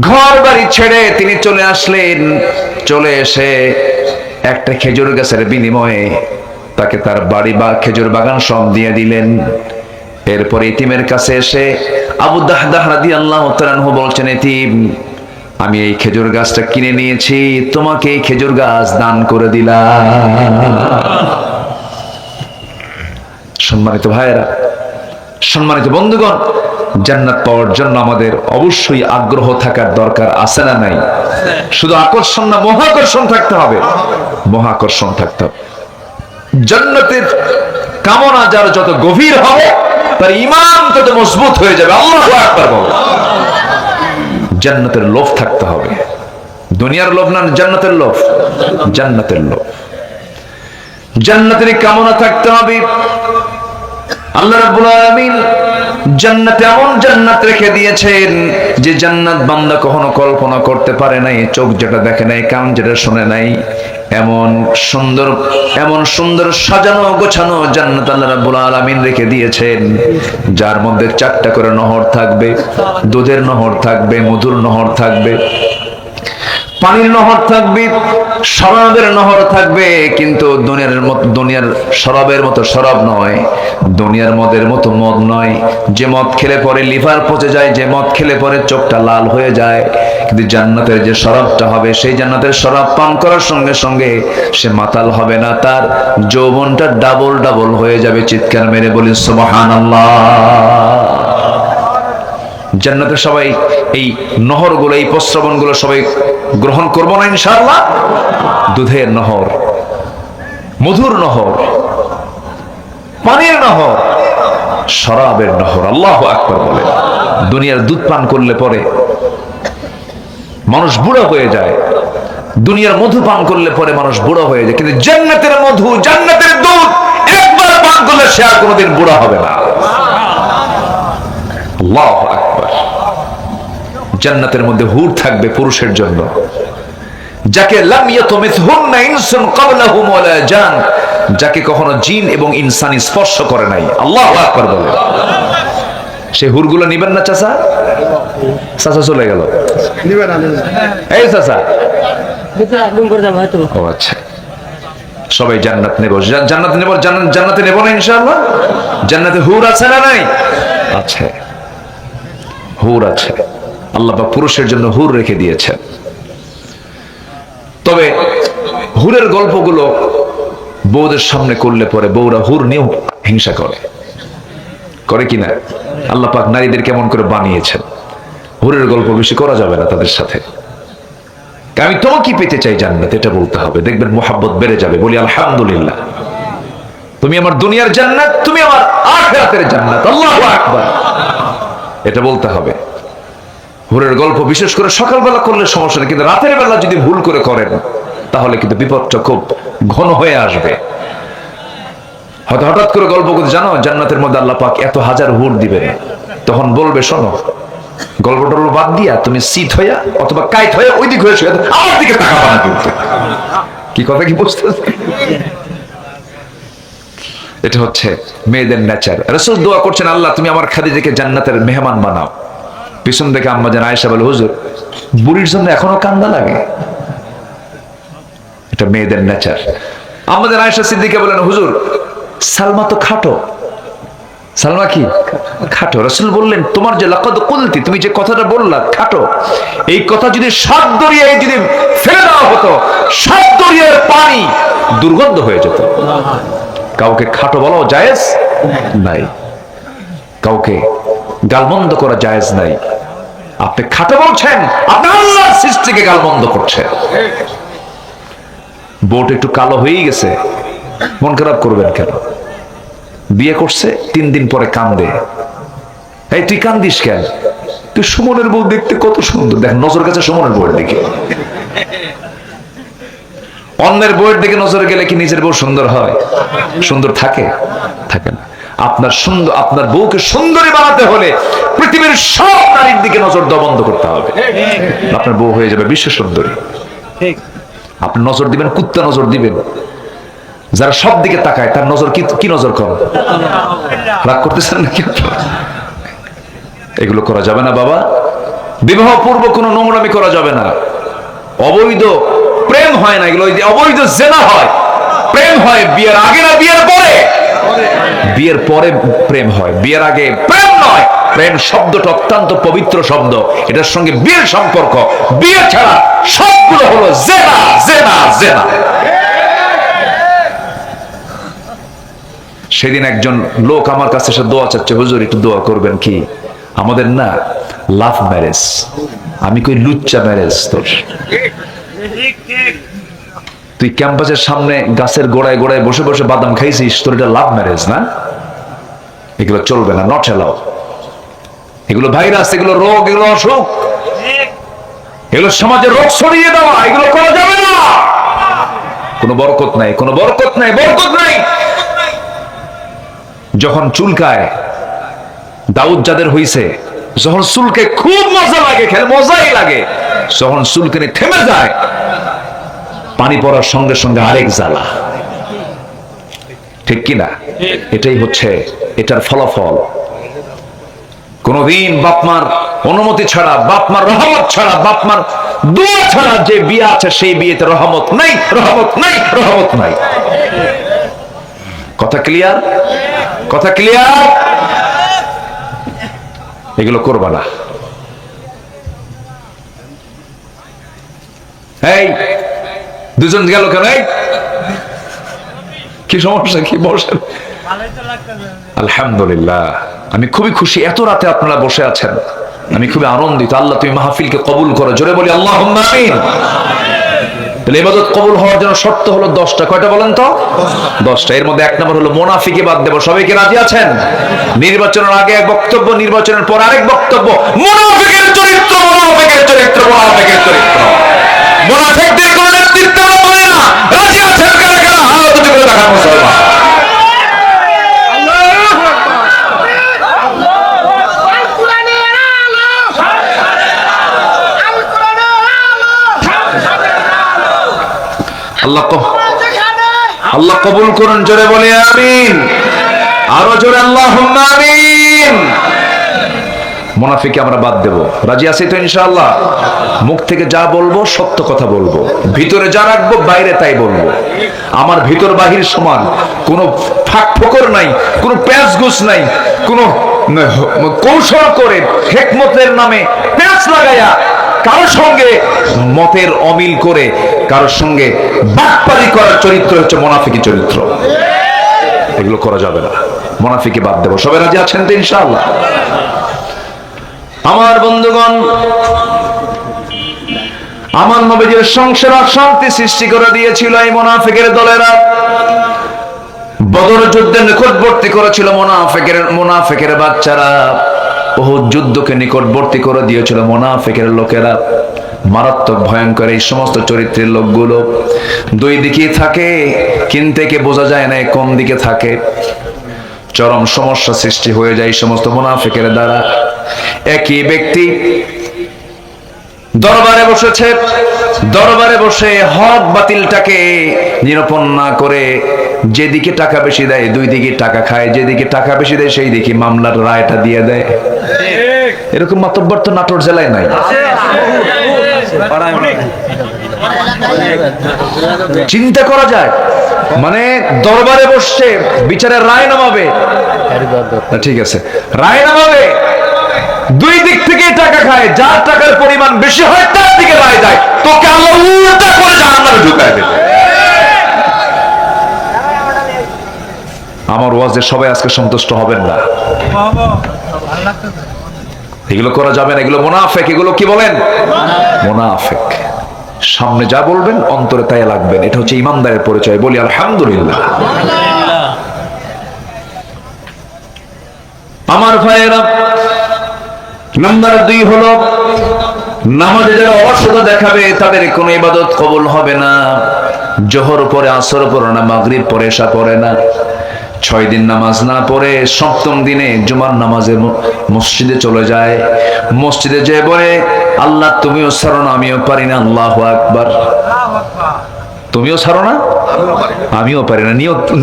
ঘর বাড়ি ছেড়ে তিনি চলে আসলেন। চলে এসে একটা খেজুর গাছের বিনিময়ে তাকে তার বাড়ি বা খেজুর বাগান সব দিয়ে দিলেন। এরপর ইতিমের কাছে এসে আবু দাহদাহ রাদিয়াল্লাহু তাআলা আনহু বলছেন, ইতিম আমি এই খেজুর গাছটা কিনে নিয়েছি, তোমাকে এই খেজুর গাছ দান করে দিলাম। সম্মানিত ভাইয়েরা, সম্মানিত বন্ধুগণ, জান্নাত পাওয়ার জন্য আমাদের অবশ্যই আগ্রহ থাকার দরকার আছে না নাই? শুধু আকর্ষণ না, মহাকর্ষণ থাকতে হবে, মহাকর্ষণ থাকতে হবে। জান্নাতের কামনা যার যত গভীর হবে তার ঈমান তত মজবুত হয়ে যাবে। আল্লাহু আকবার বলো। জান্নাতের লোভ থাকতে হবে, দুনিয়ার লোভ না, জান্নাতের লোভ, জান্নাতের লোভ, জান্নাতের কামনা থাকতে হবে। আল্লাহ রাব্বুল আলামিন জান্নাতে এমন জান্নাত রেখে দিয়েছেন যে জান্নাত বান্দা কখনো কল্পনা করতে পারে নাই, চোখ যেটা দেখে নাই, কান যেটা শুনে নাই, এমন সুন্দর সাজানো গোছানো জান্নাত আল্লাহ রাব্বুল আলামিন রেখে দিয়েছেন, যার মধ্যে 4টা করে নহর থাকবে, দুধের নহর থাকবে, মধুর নহর থাকবে, পানির নহর থাকবে, শরাবের নহর থাকবে। কিন্তু দুনিয়ার শরাবের মতো শরাব নয়, দুনিয়ার মদের মতো মদ নয়, যে মদ খেলে পরে লিভার পচে যায়, যে মদ খেলে পরে চোখটা লাল হয়ে যায়। কিন্তু জান্নাতের যে শরাবটা হবে, সেই জান্নাতের শরাব পান করার সঙ্গে সঙ্গে সে মাতাল হবে না, তার যৌবনটা ডাবল ডাবল হয়ে যাবে। চিৎকার মেরে বলি সুবহানাল্লাহ। জান্নাতে সবাই এই নহরগুলো, এই প্রস্রবণগুলো সবাই গ্রহণ করবো না ইনশাআল্লাহ? দুধের নহর, মধুর নহর, পানির নহর, শরাবের নহর। আল্লাহু আকবার বলে। দুনিয়ার দুধ পান করলে পরে মানুষ বুড়ো হয়ে যায়, দুনিয়ার মধু পান করলে পরে মানুষ বুড়ো হয়ে যায়, কিন্তু জান্নাতের মধু, জান্নাতের দুধ একবার পান করলে সে আর কোনোদিন বুড়ো হবে না। আল্লাহু আকবার। জান্নাতের মধ্যে হুর থাকবে পুরুষের জন্য, যাকে লাম ইয়াতমিথহুন্না ইনসুন ক্বাবলাহুম ওয়ালা জান, যাকে কখনো জিন এবং ইনসান স্পর্শ করে নাই। আল্লাহু আকবার বলে। সেই হুরগুলো নিবেন না চাচা? চাচা চলে গেল, নিবেন না? এই চাচা, ও আচ্ছা, সবাই জান্নাত নেব, জান্নাত নেব, জান্নাতে নেব না ইনশাআল্লাহ? জান্নাতে হুর আছে না নাই? আছে, হুর আছে। আল্লাহ পাক পুরুষের জন্য হুর রেখে দিয়েছেন। তবে হুরের গল্পগুলো বউদের সামনে করলে পরে বউরা হুর নিয়েও হিংসা করে কিনা? আল্লাহ পাক নারীদের কেমন করে বানিয়েছেন, হুরের গল্প বেশি করা যাবে না তাদের সাথে। আমি তোমাকে পেতে চাই জান্নাত, এটা বলতে হবে, দেখবেন মোহাব্বত বেড়ে যাবে। বলি আলহামদুলিল্লাহ। তুমি আমার দুনিয়ার জান্নাত, তুমি আমার আখিরাতের জান্নাত। আল্লাহু আকবার, এটা বলতে হবে। হুরের গল্প বিশেষ করে সকালবেলা করলে সমস্যা নেই, কিন্তু রাতের বেলা যদি ভুল করে করেন তাহলে কিন্তু বিপদটা খুব ঘন হয়ে আসবে। হয়তো হঠাৎ করে গল্প করতে, জানো জান্নাতের মধ্যে আল্লাহ পাক এত হাজার হুর দিবেন, তখন বলবে শোনো গল্প টল্প বাদ দিয়া তুমি সিট হইয়া অথবা কাইট হইয়া ওই দিক হয়ে শুয়ে আমার দিকে তাকাবা না কিন্তু। কি কথা কি বুঝতেছে? এটা হচ্ছে মেয়েদের নেচার। রাসূল দোয়া করছেন, আল্লাহ তুমি আমার খাদিজাকে জান্নাতের মেহমান বানাও। পিছন থেকে আম্মা জান আয়েশা বলে, হুজুর বুড়ির জন্য এখনো কান্দা লাগে? এটা মেয়েদের নেচার। আম্মা জান আয়েশা সিদ্দিকা বলেন, হুজুর সালমা তো খাটো। সালমা কি খাটো? রাসূল বললেন, তোমার যে লাকাদ কুলতি, তুমি যে কথাটা বললা খাটো, এই কথা যদি সাত দরিয়ায় যদি ফেলে দেওয়া হতো, সাত দরিয়ার পানি দুর্গন্ধ হয়ে যেত। কাউকে খাটো বলাও জায়েজ নাই, কাউকে গালমন্দ করা জায়েজ নাই। আপনি খাটো বলছেন, আপনি আল্লাহর সৃষ্টিকে গালমন্দ করছেন। বোট একটু কালো হয়ে গেছে, মন খারাপ করবেন কেন? বিয়ে করছে 3 দিন পরে কান্দে। এই তুই কান্দিস কেন? তুই সুমনের বউ দেখতে কত সুন্দর, দেখ নজর কাছে সুমনের বউয়ের দিকে। অন্যের বউয়ের দিকে নজরে গেলে কি নিজের বউ সুন্দর হয়? সুন্দর থাকে? থাকে না। আপনার সুন্দর, আপনার বউকে সুন্দরী বানাতে হলে পৃথিবীর সব নারীর দিকে নজর দেওয়া বন্ধ করতে হবে। আপনার বউ হয়ে যাবে বিশ্ব সুন্দরী। আপনি নজর দিবেন, কুত্তা নজর দিবেন। যারা সব দিকে তাকায় তার নজর কি নজর কর? রাগ করতেছেন নাকি? এগুলো করা যাবে না বাবা। বিবাহ পূর্ব কোনো নোংরামি করা যাবে না। অবৈধ প্রেম হয় না, এগুলো অবৈধ জেনা হয়। প্রেম হয় বিয়ের আগে না বিয়ের পরে? বিয়ের পরে প্রেম হয়, বিয়ের আগে প্রেম নয়। প্রেম শব্দটা অত্যন্ত পবিত্র শব্দ, এটার সঙ্গে বিয়ের সম্পর্ক। বিয়ে ছাড়া সবগুলো হলো জেনা, জেনা, জেনা। সেদিন একজন লোক আমার কাছে এসে দোয়া চাচ্ছে, হুজুর একটু দোয়া করবেন। কি? আমাদের না লাভ ম্যারেজ। আমি কই লুচ্চা ম্যারেজ তোর। তুই ক্যাম্পাসের সামনে গাছের গোড়ায় গোড়ায় বসে বসে বাদাম খাইছিস, তোর এটা লাভ ম্যারেজ না? এগুলো চলবে না, নট এলাও। এগুলো ভাইরাস, এগুলো রোগ, এগুলো অসুখ, এগুলো সমাজে রোগ ছড়িয়ে দেওয়া, এগুলো করা যাবে না। কোনো বরকত নাই, কোনো বরকত নাই, বরকত নাই। যখন চুলকায়, দাউদ যাদের হইছে, যখন চুলকে খুব মজা লাগে, খেলে মজাই লাগে। যখন চুলকানি থেমে যায়, পানি পড়ার সঙ্গে সঙ্গে আরেক জ্বালা। ঠিক কিনা? এটাই হচ্ছে এটার ফলাফল। কোনদিন বাপমার অনুমতি ছাড়া, বাপমার রহমত ছাড়া, বাপমার দোয়া ছাড়া যে বিয়ে আছে, সেই বিয়েতে রহমত নাই, রহমত নাই, রহমত নাই। কথা ক্লিয়ার? কথা ক্লিয়ার? এগুলো করবা না। এই দুজন গেল কেন? কি সমস্যা? কি বসেন? আলহামদুলিল্লাহ, আমি খুবই খুশি এত রাতে আপনারা বসে আছেন। আমি খুবই আনন্দিত। আল্লাহ তুমি মাহফিলকে কবুল করো। জোরে বলি আল্লাহুম্মা আমিন। তাহলে ইবাদত কবুল হওয়ার জন্য শর্ত হলো 10টা। কয়টা বলেন তো? 10টা। এর মধ্যে 1 নম্বর হলো মুনাফিকে বাদ দেব। সবাই কি রাজি আছেন? নির্বাচনের আগে এক বক্তব্য, নির্বাচনের পর আরেক বক্তব্য। মুনাফিকের চরিত্র, মুনাফিকের চরিত্র, মুনাফিকের চরিত্র। মুনাফিকদের কোনো নেতৃত্ব হবে না। রাজি আছেন কারা কারা? হাত উঁচু করে দেখান মুসলমান। আল্লাহ কবুল করুন। জোরে বলে আমিন। আরো জোরে আল্লাহুম্মা আমিন। মুনাফিককে আমরা বাদ দেব। রাজি আছি তো ইনশাআল্লাহ? মুখ থেকে যা বলবো সত্য কথা বলবো, ভিতরে যা রাখবো বাইরে তাই বলবো। আমার ভিতর বাহির সমান, কোনো ফাঁক ফোকর নাই, কোনো প্যাঁচ গোছ নাই, কোনো কৌশল করে হিকমতের নামে প্যাঁচ লাগাইয়া কারোর সঙ্গে মতের অমিল করে কারোর সঙ্গে বাটপারি করার চরিত্র হচ্ছে মুনাফিকি চরিত্র। এগুলো করা যাবে না। মুনাফিকি বাদ দেব। সবাই রাজি আছেন তো ইনশাআল্লাহ? আমার বন্ধুগণ, আমার নবীজির সংসারে শান্তি সৃষ্টি করে দিয়েছিল এই মুনাফিকের দলেরা। বদর যুদ্ধে নিকটবর্তী করেছিল মুনাফিকের বাচ্চারা। উহুদ যুদ্ধকে নিকটবর্তী করে দিয়েছিল মুনাফিকের লোকেরা। মারাত্মক ভয়ঙ্কর এই সমস্ত চরিত্রের লোকগুলো। দুই দিকেই থাকে, কিন্তু কে বোঝা যায় না কোন দিকে থাকে। চরম সমস্যা সৃষ্টি হয়ে যায় এই সমস্ত মুনাফিকের দ্বারা। একই ব্যক্তি দরবারে বসেছে, দরবারে বসে হক বাতিলটাকে নিরূপণ না করে যেদিকে টাকা বেশি দেয় দুই দিকে টাকা খায়, যেদিকে টাকা বেশি দেয় সেই দিকে মামলার রায়টা দিয়ে দেয়। এরকম মাতব্বর তো নাটোর জেলায় নাই। চিন্তা করা যায়, মানে দরবারে বসছে বিচারের রায় নামাবে, ঠিক আছে রায় নামাবে, দুই দিক থেকে টাকা খায়, যার টাকার পরিমাণ বেশি হয় তার দিকে রায় দেয়, তোকে আল্লাহ উল্টা করে জাহান্নামে ঢুকায় দেবে। আমার ওয়াজে সবাই আজকে সন্তুষ্ট হবেন না, এগুলো করা যাবে না, এগুলো মুনাফিক, এগুলো কি বলেন মুনাফিক। সামনে যা বলবেন অন্তরে তাই লাগবেন, এটা হচ্ছে ইমানদারের পরিচয়। বলি আলহামদুলিল্লাহ। আমার ভাইয়েরা, নাম্বার 2 হলো নামাজে যারা অসৎ দেখাবে তাদের কোনো ইবাদত কবুল হবে না। জোহর পরে আসর পড়ে না, মাগরিব পরে এশা পড়ে না, 6 দিন নামাজ না পড়ে 7ম দিনে জুমার নামাজে মসজিদে চলে যায়। মসজিদে যেয়ে বলে আল্লাহ তুমিও ছাড়ো না আমিও পারি না, আল্লাহু আকবার। তুমিও ছাড়ো না আমিও পারি না,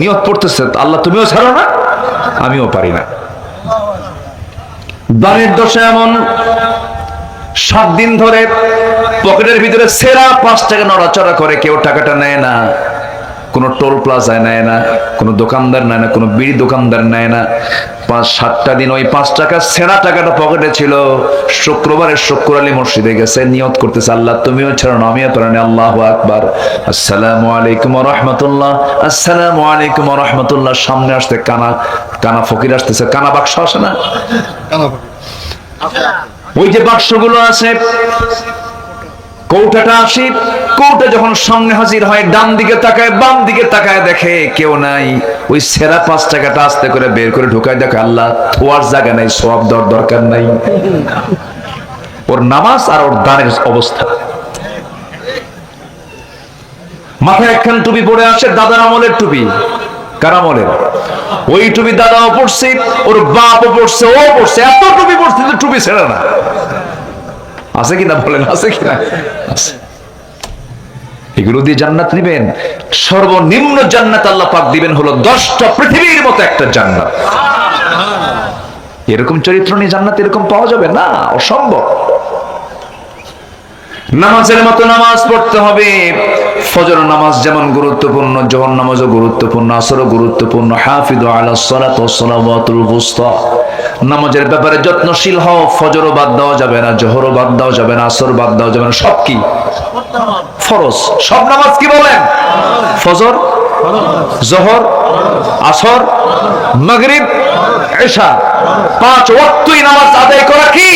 নিয়ত পড়তেছে আল্লাহ তুমিও ছাড়ো না আমিও পারি না। দানের দশা এমন, 7 দিন ধরে পকেটের ভিতরে সেরা 5 টাকা নড়াচড়া করে, কেউ টাকাটা নেয় না, কোনো টোল প্লাজায় নেয় না, কোনো দোকানদার নেয় না, কোনো বিড়ি দোকানদার নেয় না। 5-7টা দিন ওই 5 টাকা সেরা টাকাটা পকেটে ছিল। শুক্রবারে শুক্র আলী মসজিদে গেছে, নিয়ত করতেছে আল্লাহ তুমিও ছেড়ো না আমিও পারি না, আল্লাহু আকবার, আসসালামু আলাইকুম ওয়া রাহমাতুল্লাহ, আসসালামু আলাইকুম ওয়া রাহমাতুল্লাহ। সামনে আসতে কানা ফকির আসতেছে, কানা বাক্স আসে না, ওই যে বাক্সগুলো আছে, কৌটাটা আসে, কৌটা যখন সামনে হাজির হয় ডান দিকে তাকায় বাম দিকে তাকায় দেখে কেউ নাই, ওই সেরা 5 টাকাটা আস্তে করে বের করে ঢুকায় দেখে আল্লাহ থোয়ার জায়গা নাই, সওয়াব দেওয়ার দরকার নাই। ওর নামাজ আর ওর দানের অবস্থা। মাথায় একখান টুপি পরে আসে, দাদার আমলের টুপি। কার আমলের? ওই টুপি দাদাও পড়ছে, ওর বাপও পড়ছে, ও পড়ছে, এত টুপি পড়ছে টুপি ছেড়ে না। আছে কিনা বলেন, আছে কিনা? এগুলো দিয়ে জান্নাত নেবেন? সর্বনিম্ন জান্নাত আল্লাহ পাক দিবেন হলো 10টা পৃথিবীর মতো একটা জান্নাত। এরকম চরিত্র নিয়ে জান্নাত এরকম পাওয়া যাবে না, অসম্ভব। নামাজের মতো নামাজ পড়তে হবে। ফজর নামাজ যেমন গুরুত্বপূর্ণ, যোহর নামাজও গুরুত্বপূর্ণ, আসরও গুরুত্বপূর্ণ। হাফিযু আলাস সালাত ওয়াস সালাওয়াতুল বুসতা। নামাজের ব্যাপারে যত্নশীল হও। ফজরও বাদ দেওয়া যাবে না, যোহরও বাদ দেওয়া যাবে না, আসর বাদ দেওয়া যাবে না, সব কি ফরজ। সব নামাজ কি বলেন? ফজর, যোহর, আসর, মাগরিব, ইশা, 5 ওয়াক্তই নামাজ আদায় করা কি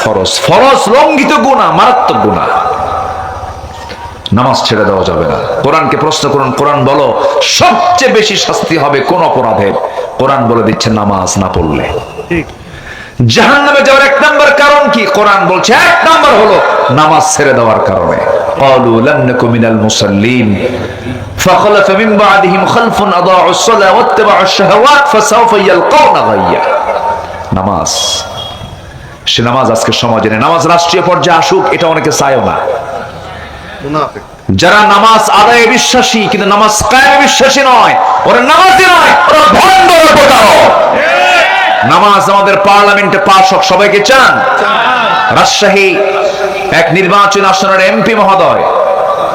ফরজ। ফরজ লঙ্ঘিত গুনাহ, মারাত্মক গুনাহ। নামাজ ছেড়ে দেওয়া যাবে না। কোরআনকে প্রশ্ন করুন, কোরআন বলো সবচেয়ে বেশি শাস্তি হবে কোন অপরাধে? কোরআন বলে দিচ্ছে নামাজ না পড়লে। জাহান্নামে যাওয়ার 1 নাম্বার কারণ কি? কোরআন বলছে 1 নাম্বার হলো নামাজ ছেড়ে দেওয়ার কারণে। ক্বালু লাম নাকু মিনাল মুসাল্লিন ফাখলাফা মিন বা'দিহিম খালফুন আদাউস সালাহ ওয়াত্তাবাউশ শাহাওয়াত ফাসাউফা ইয়ালকাউনা গায়্যা। নামাজ, সে নামাজ আজকে সমাজে নেই। নামাজ রাষ্ট্রীয় পর্যায়ে আসুক এটা অনেকে চায়ও না। যারা নামাজ আদায়ে বিশ্বাসী কিন্তু নামাজ কায়েমে বিশ্বাসী নয়, ওরা নামাজি নয়, ওরা ভণ্ড প্রতারক। নামাজ আমাদের পার্লামেন্টে পাস হোক, সবাইকে চান? রাজশাহী এক নির্বাচন আসনের এমপি মহোদয়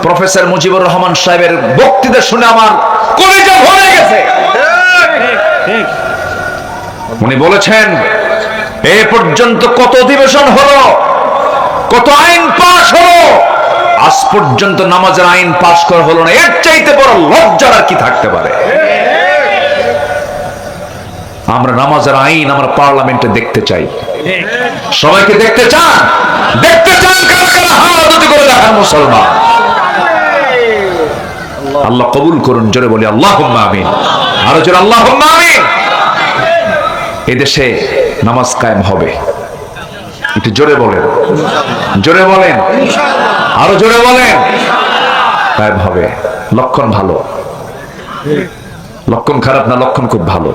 প্রফেসর মুজিবুর রহমান সাহেবের বক্তৃতা শুনে আমার কলিজা ভরে গেছে। উনি বলেছেন এ পর্যন্ত কত অধিবেশন হলো, কত আইন পাস হলো, আজ পর্যন্ত নামাজের আইন পাস করা হলো না। এর চাইতে বড় লজ্জার আর কি থাকতে পারে? আমরা নামাজের আইন আমরা পার্লামেন্টে দেখতে চাই। সবাইকে দেখতে চান? দেখতে চান কারা কারা হাত করে দেখান মুসলমান। আল্লাহ কবুল করুন, জোরে বলি আল্লাহুম্মা আমিন। আরো জোরে আল্লাহুম্মা আমিন। এদেশে নামাজ কায়েম হবে, একটু জোরে বলেন, জোরে বলেন, আরো জোরে বলেন। কায়েম হবে। লক্ষণ ভালো, লক্ষণ খারাপ না, লক্ষণ খুব ভালো।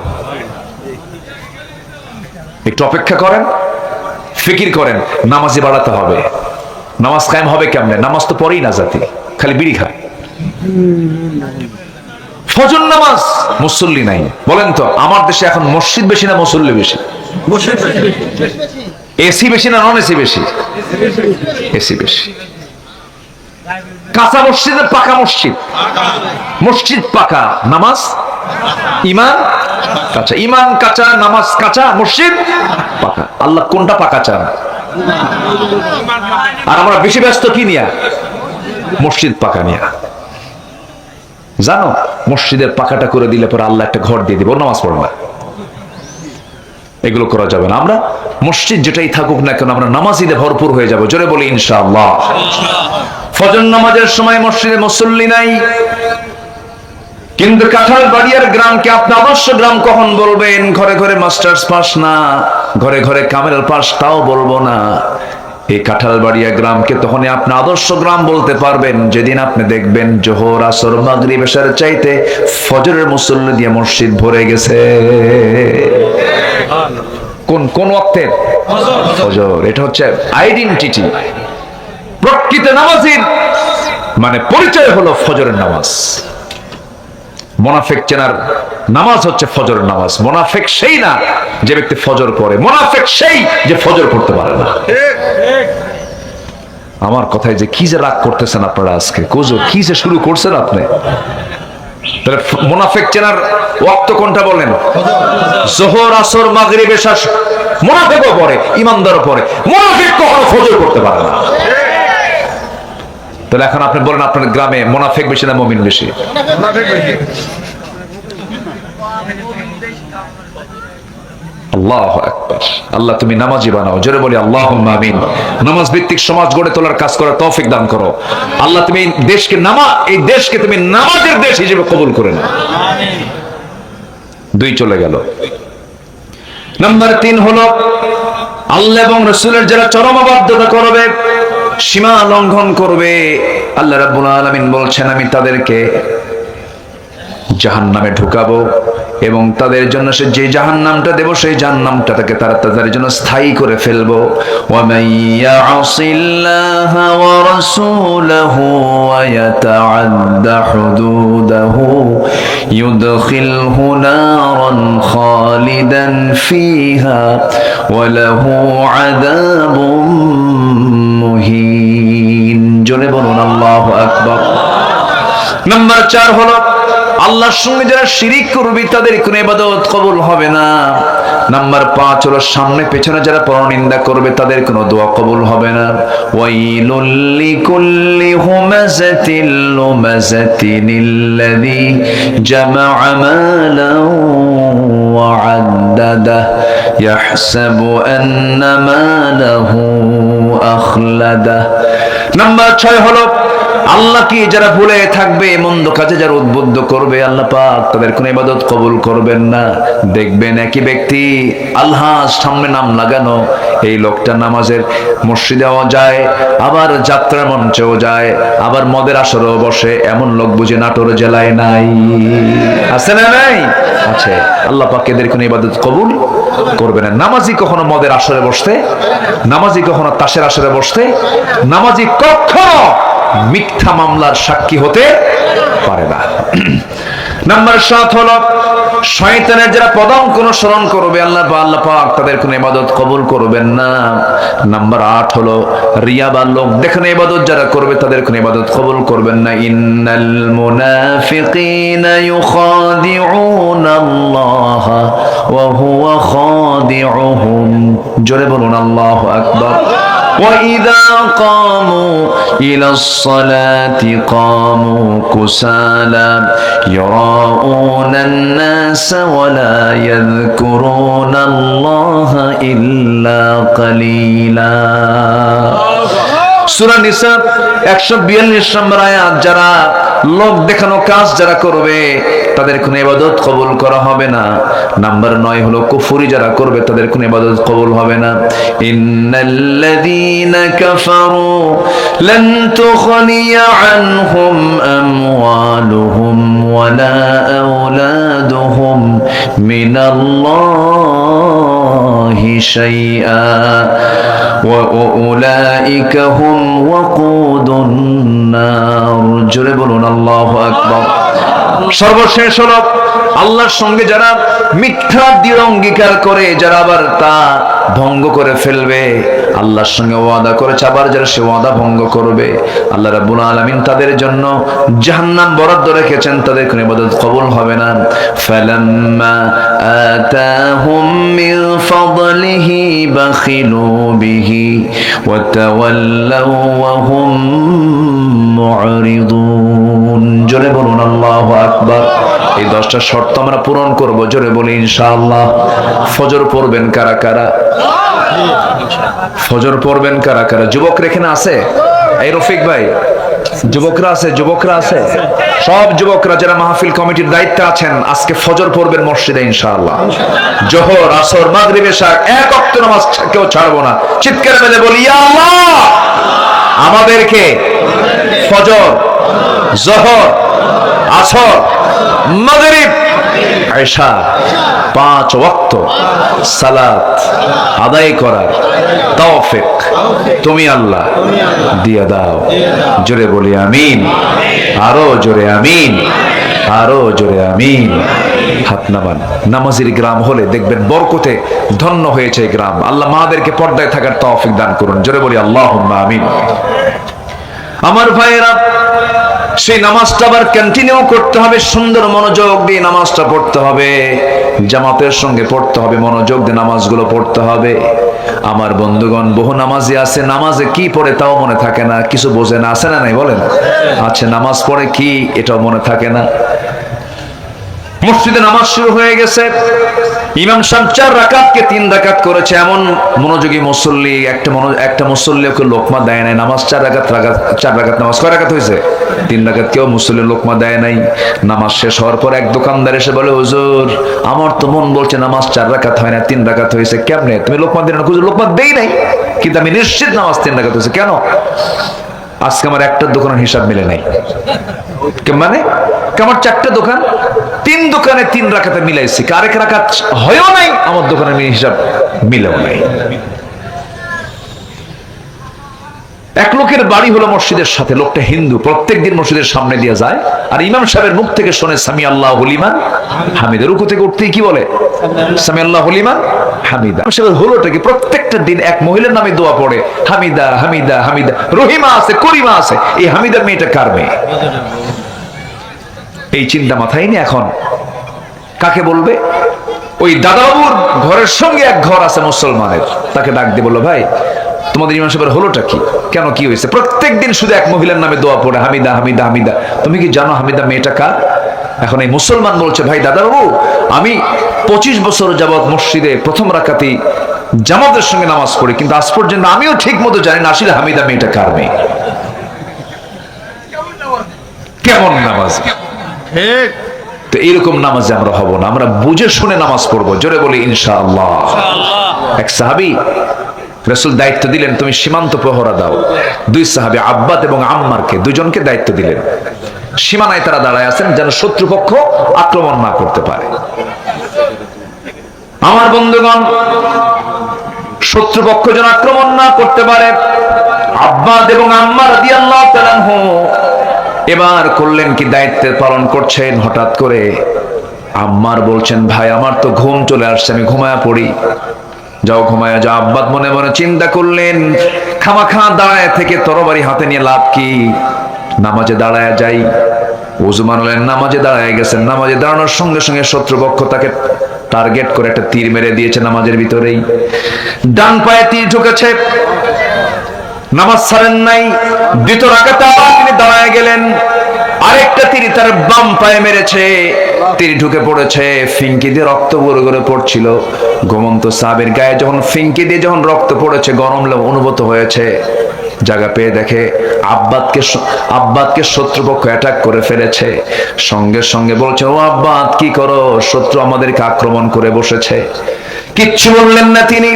একটু অপেক্ষা করেন। ফিকির করেন নামাজি বাড়াতে হবে। নামাজ কায়েম হবে কেমনে? নামাজ তো পড়েই না জাতি, খালি বিড়ি খায়। ফজর নামাজ মুসল্লি নাই। বলেন তো আমার দেশে এখন মসজিদ বেশি না মুসল্লি বেশি? এসি বেশি না নন এসি বেশি? এসি বেশি। কাঁচা মসজিদ না পাকা মসজিদ? মসজিদ পাকা, নামাজ ইমান কাঁচা। ইমান কাঁচা, নামাজ কাঁচা, মসজিদ পাকা। আল্লাহ কোনটা পাকা চান? আর আমরা বেশি ব্যস্ত কি নিয়া? মসজিদ পাকা নিয়া। জানো মসজিদের পাকাটা করে দিলে পরে আল্লাহ একটা ঘর দিয়ে দিব, নামাজ পড়ো না। এগুলো করা যাবে না। আমরা মসজিদ যেটাই থাকুক না কেন আমরা নামাজিদে ভরপুর হয়ে যাব। জোরে বলি ইনশাআল্লাহ। ফজর নামাজের সময় মসজিদে মুসল্লি নাই, কিন্তু কাঁঠালবাড়িয়ার গ্রামকে আপনি আদর্শ গ্রাম কখন বলবেন? ঘরে ঘরে মাস্টার্স পাস না, ঘরে ঘরে কামেল পাস, তাও বলবো না। এই কাঁঠালবাড়িয়া গ্রামকে তখনই আপনি আদর্শ গ্রাম বলতে পারবেন যেদিন আপনি দেখবেন জোহর, আসর, মাগরিব, এশার চাইতে ফজরের মুসল্লি দিয়ে মসজিদ ভরে গেছে। কোন কোন ওয়াক্তের? ফজর। এটা হচ্ছে আইডেন্টিটি। প্রকৃত নামাজীর মানে পরিচয় হলো ফজরের নামাজ। মুনাফিক চেনার নামাজ হচ্ছে ফজরের নামাজ। মুনাফিক সেই না যে ব্যক্তি ফজর পড়ে, মুনাফিক সেই যে ফজর পড়তে পারে না। আমার কথায় যে কি যে রাগ করতেছেন আপনারা আজকে, কুজো কি যে শুরু করছেন আপনি। তাহলে মুনাফিক চেনার ওয়াক্ত কোনটা বলেন? যোহর, আসর, মাগরিব, এশা। মুনাফিকও পড়ে, ইমানদারও পড়ে। মুনাফিক কখনো ফজর পড়তে পারে না। তাহলে এখন আপনি বলেন আপনার গ্রামে মুনাফিক বেশি না মুমিন বেশি? আল্লাহু আকবার। আল্লাহ তুমি নামাজি বানাও। জোরে বলি আল্লাহুম্মা আমিন। নামাজ ভিত্তিক সমাজ গড়ে তোলার কাজ করার তৌফিক দান করো আল্লাহ। তুমি এই দেশকে তুমি নামাজের দেশ হিসেবে কবুল করে নাও। দুই চলে গেল। নাম্বার 3 হলো আল্লাহ এবং রাসূলের যারা চরম অবাধ্যতা করবে, সীমা লঙ্ঘন করবে, আল্লাহ রাব্বুল আলামিন বলছেন আমি তাদেরকে জাহান্নামে ঢুকাবো এবং তাদের জন্য সে যে জাহান্নামটা দেব সেই জাহান্নামটা তাদের জন্য স্থায়ী করে ফেলবো। ওয়া মাইয়াসিল্লাহা ওয়া রাসূলাহু ওয়া ইয়াতাআদ্দা হুদুদাহু ইউদখিলহু নারান খালিদান ফিহা ওয়া লাহু আযাবুম মুহিন। জোরে বলুন আল্লাহু আকবার। নাম্বার 4 হলো আল্লাহর সঙ্গে যারা শিরিক করবে তাদের কোনো ইবাদত কবুল হবে না। নাম্বার 5 হলো সামনে পেছনে যারা পরনিন্দা করবে তাদের কোনো দোয়া কবুল হবে না। ওয়াইলুল লিকুল্লি হুমাযাতিল লুমাযাতিনিল্লাযী জামা'a মালান ওয়া 'আদ্দাদাহু ইয়াহসাবু আন্না মালাহু আখলাদাহু। নাম্বার 6 হলো আল্লাহকে যারা ভুলে থাকবে, মন্দ কাজে যারা উদ্বুদ্ধ করবে, আল্লাহ পাক তাদের কোনো ইবাদত কবুল করবেন না। দেখবেন একই ব্যক্তি আল্লাহর সামনে নাম লাগানো, এই লোকটা নামাজের মসজিদেও যায়, আবার যাত্রা মঞ্চেও যায়, আবার মদের আসরেও বসে। এমন লোক বুঝে নাটোর জেলায় নাই? আছে না নাই? আছে। আল্লাহ পাক এদের কোনো ইবাদত কবুল করবে না। নামাজি কখনো মদের আসরে বসতে, নামাজি কখনো তাসের আসরে বসতে, নামাজি কখনো মিথ্যা মামলার সাক্ষী হতে পারে না। নাম্বার 7 হলো শয়তানের যারা পদাঙ্ক অনুসরণ করবে আল্লাহ পাক তাদের কোনো ইবাদত কবুল করবেন না। নাম্বার 8 হলো রিয়া বা লোক দেখানো ইবাদত যারা করবে তাদের কোনো ইবাদত কবুল করবেন না। ইন্নাল মুনাফিকিনা ইউখাদিউনা আল্লাহ ওয়া হুয়া খাদিউহুম। জোরে বলুন আল্লাহু আকবার। وَإِذَا قَامُوا إِلَى الصَّلَاةِ قَامُوا كُسَالَى يُرَاءُونَ النَّاسَ وَلَا يَذْكُرُونَ اللَّهَ إِلَّا قَلِيلًا। সূরা নিসা 142 নম্বর আয়াত। যারা লোক দেখানো কাজ যারা করবে তাদের কোনো ইবাদত কবুল করা হবে না। নাম্বার 9 হলো কুফরি যারা করবে তাদের কোনো ইবাদত কবুল হবে না। ইন্নাল্লাযীনা কাফারু লান তুগনিয়া আনহুম আমওয়ালুহুম ওয়ালা আওলাদুহুম মিনাল্লাহি الله شيئا وأولئك هم وقود النار জোরে বলুন আল্লাহু আকবার। সর্বশেষ হলো আল্লাহর সঙ্গে যারা মিথ্যা দৃঢ় অঙ্গীকার করে, যারা আবার তা ভঙ্গ করে ফেলবে, আল্লাহর সঙ্গে ওয়াদা করেছে আবার যারা সে ওয়াদা ভঙ্গ করবে, আল্লাহ রাব্বুল আলামিন তাদের জন্য জাহান্নাম বরাদ্দ রেখেছেন, তাদের কোনো ইবাদত কবুল হবে না। ফালাম্মা আতাহুম মিন ফাদলিহি বাখিলু বিহি ওয়া তাওয়াল্লাউ ওয়া হুম মুরিদুন। জোরে বলুন আল্লাহু আকবার। এই 10টা শর্ত আমরা পূরণ করব, জোরে বলি ইনশাআল্লাহ। ফজর পড়বেন কারা কারা? ফজর পড়বেন কারা কারা? যুবক এখানে আছে? এই রফিক ভাই, যুবকরা আছে? যুবকরা আছে? সব যুবকরা যারা মাহফিল কমিটির দায়িত্বে আছেন আজকে ফজর পড়বেন মসজিদে ইনশাআল্লাহ। জোহর, আসর, মাগরিব, এশা এক ওয়াক্ত নামাজ কেউ ছাড়বো না। চিৎকার মেলে বলি ইয়া আল্লাহ, আমাদেরকে ফজর, জোহর, আসর, মাগরিব, এশা 5 ওয়াক্ত সালাত আদায় করার তৌফিক তুমি আল্লাহ দিয়ে দাও। জোরে বলি আমিন, আরো জোরে আমিন, আরো জোরে আমিন। হাত নামান। নামাজের গ্রাম হলে দেখবেন বরকতে ধন্য হয়েছে গ্রাম। আল্লাহ মাদেরকে পর্দায় থাকার তৌফিক দান করুন। জোরে বলি আল্লাহুম্মা আমিন। আমার ভাইয়েরা, সেই নামাজটা আবার কন্টিনিউ করতে হবে, সুন্দর মনোযোগ দিয়ে নামাজটা পড়তে হবে, জামাতের সঙ্গে পড়তে হবে, মনোযোগ দিয়ে নামাজগুলো পড়তে হবে। আমার বন্ধুগণ, বহু নামাজি আছে নামাজে কি পড়ে তাও মনে থাকে না, কিছু বোঝে না, আছে না নাই বলেন? আছে, নামাজ পড়ে কি এটাও মনে থাকে না। মসজিদে নামাজ শুরু হয়ে গেছে, ইমাম সাহেব 4 রাকাতকে 3 রাকাত করেছে। এমন মনোযোগী মুসল্লি একটা মুসল্লি ওকে লোকমা দেয় নাই। নামাজ 4 রাকাত নামাজ কয় রাকাত হয়েছে? 3 রাকাত। কেউ মুসল্লি লোকমা দেয় নাই। নামাজ শেষ হওয়ার পর এক দোকানদার এসে বলে, হুজুর আমার তো মন বলছে নামাজ 4 রাকাত হয় না, 3 রাকাত হয়েছে, কেমনে তুমি লোকমা দিলে না? হুজুর লোকমা দেই নাই, কিন্তু আমি নিশ্চিত নামাজ 3 রাকাত হয়েছে। কেন? আজকে আমার একটা দোকানের হিসাব মিলে নাই। মানে আমার 4টা দোকান, 3 দোকানে 3 রাকাতে মিলাইছি, আরেক রাকাত হয়ও নাই, আমার দোকানের হিসাব মিলেও নাই। এক লোকের বাড়ি হলো মসজিদের সাথে, লোকটা হিন্দু, প্রত্যেকদিন মসজিদের সামনে দিয়ে যায় আর ইমাম সাহেবের মুখ থেকে শোনে সামি আল্লাহু লিমান হামিদা। রুকু থেকে উঠতেই কি বলে? সামি আল্লাহু লিমান হামিদা। হলোটা কি? প্রত্যেকটা দিন এক মহিলার নামে দোয়া পড়ে, হামিদা হামিদা হামিদা। রহিমা আছে, করিমা আছে, এই হামিদার মেয়েটা কার মেয়ে? এই চিন্তা মাথায় নিয়ে এখন কাকে বলবে? ওই দাদাবাবুর ঘরের সঙ্গে এক ঘর আছে মুসলমানের, তাকে ডাক দিয়ে বললো, ভাই তোমাদের ইমাম সাহেবের হলোটা কি? কেন, কি হয়েছে? প্রত্যেকদিন শুধু এক মহিলার নামে দোয়া পড়ে, হামিদা হামিদা হামিদা। তুমি কি জানো হামিদা মেয়েটা কার? এখন এই মুসলমান বলছে, ভাই দাদাবাবু আমি 25 বছর যাবৎ মসজিদে প্রথম রাকাতেই জামাতের সঙ্গে নামাজ পড়ি, কিন্তু আজ পর্যন্ত আমিও ঠিক মতো জানি না আসলে হামিদা মেয়েটা কার মেয়ে। কেমন নামাজ? তো এরকম নামাজে আমরা হব না, আমরা বুঝে শুনে নামাজ পড়বো। জোরে বলি ইনশাআল্লাহ। এক সাহাবী রাসূল দায়িত্ব দিলেন, তুমি সীমান্ত প্রহরা দাও। 2 সাহাবী আব্বাদ এবং আম্মারকে, দুজনকে দায়িত্ব দিলেন। সীমানায় তারা দাঁড়ায় আছেন যেন শত্রুপক্ষ আক্রমণ না করতে পারে। আমার বন্ধুগণ, শত্রুপক্ষ যেন আক্রমণ না করতে পারে, আব্বাদ এবং আম্মার রাদিয়াল্লাহু তাআলা আনহু এবার করলেন কি, দায়িত্বের পালন করছেন। হঠাৎ করে আম্মার বলছেন, ভাই আমার তো ঘুম চলে আসছে, আমি ঘুমায়া পড়ি। যাও ঘুমায়া যাও। আব্বাদ মনে মনে চিন্তা করলেন, খামাখা দাঁড়ায় থেকে তরবারি হাতে নিয়ে লাভ কি, নামাজে দাঁড়ায় যাই। ওযু মানলেন, নামাজে দাঁড়ায় গেছেন। নামাজে দাঁড়ানোর সঙ্গে সঙ্গে শত্রুপক্ষ তাকে টার্গেট করে একটা তীর মেরে দিয়েছে নামাজের ভিতরেই। ডান পায়ে তীর ঢুকেছে, নামাজ ছাড়েন নাই। 2 রাকাতে আবার তিনি দাঁড়ায় গেলেন, আরেকটা তীর তার বাম পায়ে মেরেছে, তীর ঢুকে পড়েছে, ফিঙ্কি দিয়ে রক্ত গড়ে গড়ে পড়ছিল। ঘুমন্ত সাহাবীর গায়ে যখন ফিঙ্কি দিয়ে যখন রক্ত পড়েছে, গরম অনুভূত হয়েছে। জায়গা পেয়ে দেখে আব্বাদকে শত্রুপক্ষ অ্যাটাক করে ফেলেছে। সঙ্গে সঙ্গে বলছে, ও আব্বাদ কি করো, শত্রু আমাদেরকে আক্রমণ করে বসেছে। কিচ্ছু বললেন না তিনি,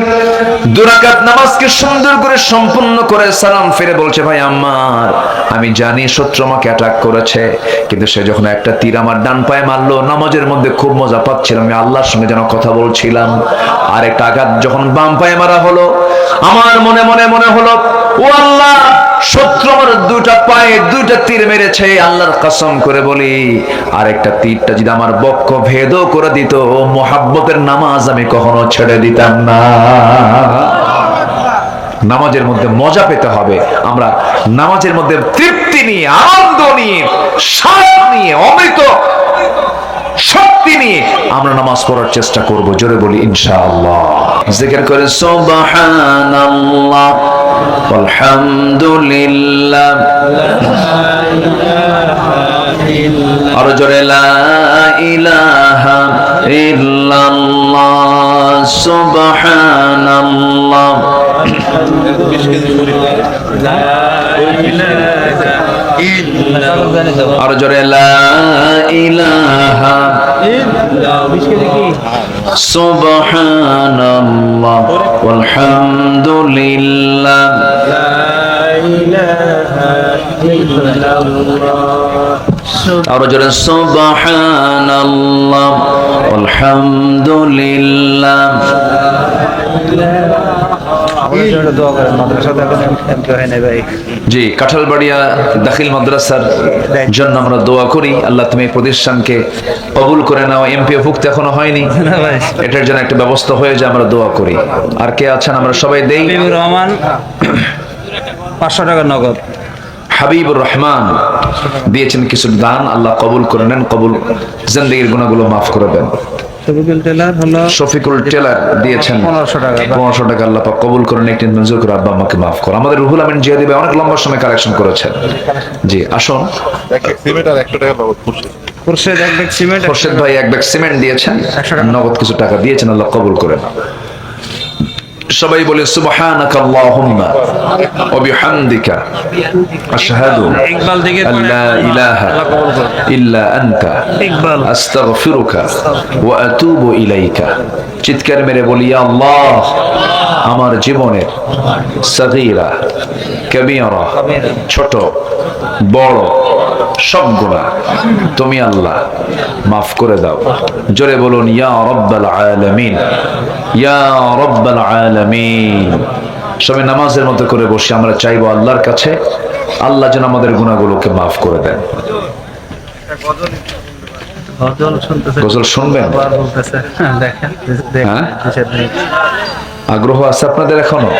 2 রাকাত নামাজকে সুন্দর করে সম্পূর্ণ করে সালাম ফিরে বলছে, ভাই আম্মার, আমি জানি শত্রু আমাকে অ্যাটাক করেছে, কিন্তু সে যখন একটা তীর আমার ডান পায়ে মারলো, নামাজের মধ্যে খুব মজা পাচ্ছিলাম, আমি আল্লাহর সঙ্গে যেন কথা বলছিলাম। আর একটা আঘাত যখন বাম পায়ে মারা হলো, আমার মনে হলো, ও আল্লাহ, শত্রু আমার 2টা পায়ে 2টা তীর মেরেছে, আল্লাহর কসম করে বলি, আর একটা তীরটা যদি আমার বক্ষ ভেদও করে দিত, মোহাব্বতের নামাজ আমি কখনো ছেড়ে দিতাম না। নামাজের মধ্যে মজা পেতে হবে। আমরা নামাজের মধ্যে তৃপ্তি নিয়ে, আনন্দ নিয়ে, স্বাদ নিয়ে, অমৃত শক্তি নিয়ে আমরা নামাজ পড়ার চেষ্টা করব। জোরে বলি ইনশাআল্লাহ। জিকির করে সুবহানাল্লাহ আলহামদুলিল্লাহ, আর জোরে লা ইলাহা ইল্লাল্লাহ সুবহানাল্লাহ। আর জোরে লা ইলাহা সুবহানাল্লাহ আলহামদুলিল্লাহ। আর জোরে সুবহানাল্লাহ আলহামদুলিল্লাহ। জি, কাঁঠালবাড়িয়া দাখিল মাদ্রাসার জন্য আমরা দোয়া করি, আল্লাহ তুমি এই প্রতিষ্ঠানকে কবুল করে নাও। এমপিওভুক্ত এখনো হয়নি, এটার জন্য একটা ব্যবস্থা হয়ে যায়, আমরা দোয়া করি। আর কে আছেন আমরা সবাই দেই। রহমান 500 টাকা নগদ। হাবিবুর রহমান দিয়েছেন কিছু দান, আল্লাহ কবুল করে নেন, কবুল জিন্দেগির গুনাহগুলো মাফ করে দেন। শফিকুল টেলার দিয়েছেন 1500 টাকা, আল্লাহ পাক কবুল করেন, একটি নজর করে আব্বা আমাকে মাফ করো। আমাদের রুহুল আমিন জিয়াদি ভাই অনেক লম্বা সময় কালেকশন করেছেন। জি আসুন। খোরশেদ ভাই 1 ব্যাগ সিমেন্ট দিয়েছেন, নগদ কিছু টাকা দিয়েছেন, আল্লাহ কবুল করেন। সবাই বলে সুবহানাকাল্লাহুম্মা ওয়া বিহামদিকা আশহাদু আল্লা ইলাহা ইল্লা আনতা আস্তাগফিরুকা ওয়া আতুবু ইলাইকা। চিৎকার মেরে বলি, ইয়া আল্লাহ, আমার জীবনের সগীরা কবীরা, ছোট বড় সব গুনাহ তুমি আল্লাহ মাফ করে দাও। জোরে বলুন, ইয়া রাব্বাল আলামিন, ইয়া রাব্বাল আলামিন। সবাই নামাজের মতো করে বসে আমরা চাইবো আল্লাহর কাছে, আল্লাহ যেন আমাদের গুনাহগুলোকে মাফ করে দেন। গজল শুনবেন? হ্যাঁ, আগ্রহ আছে আপনাদের এখনো?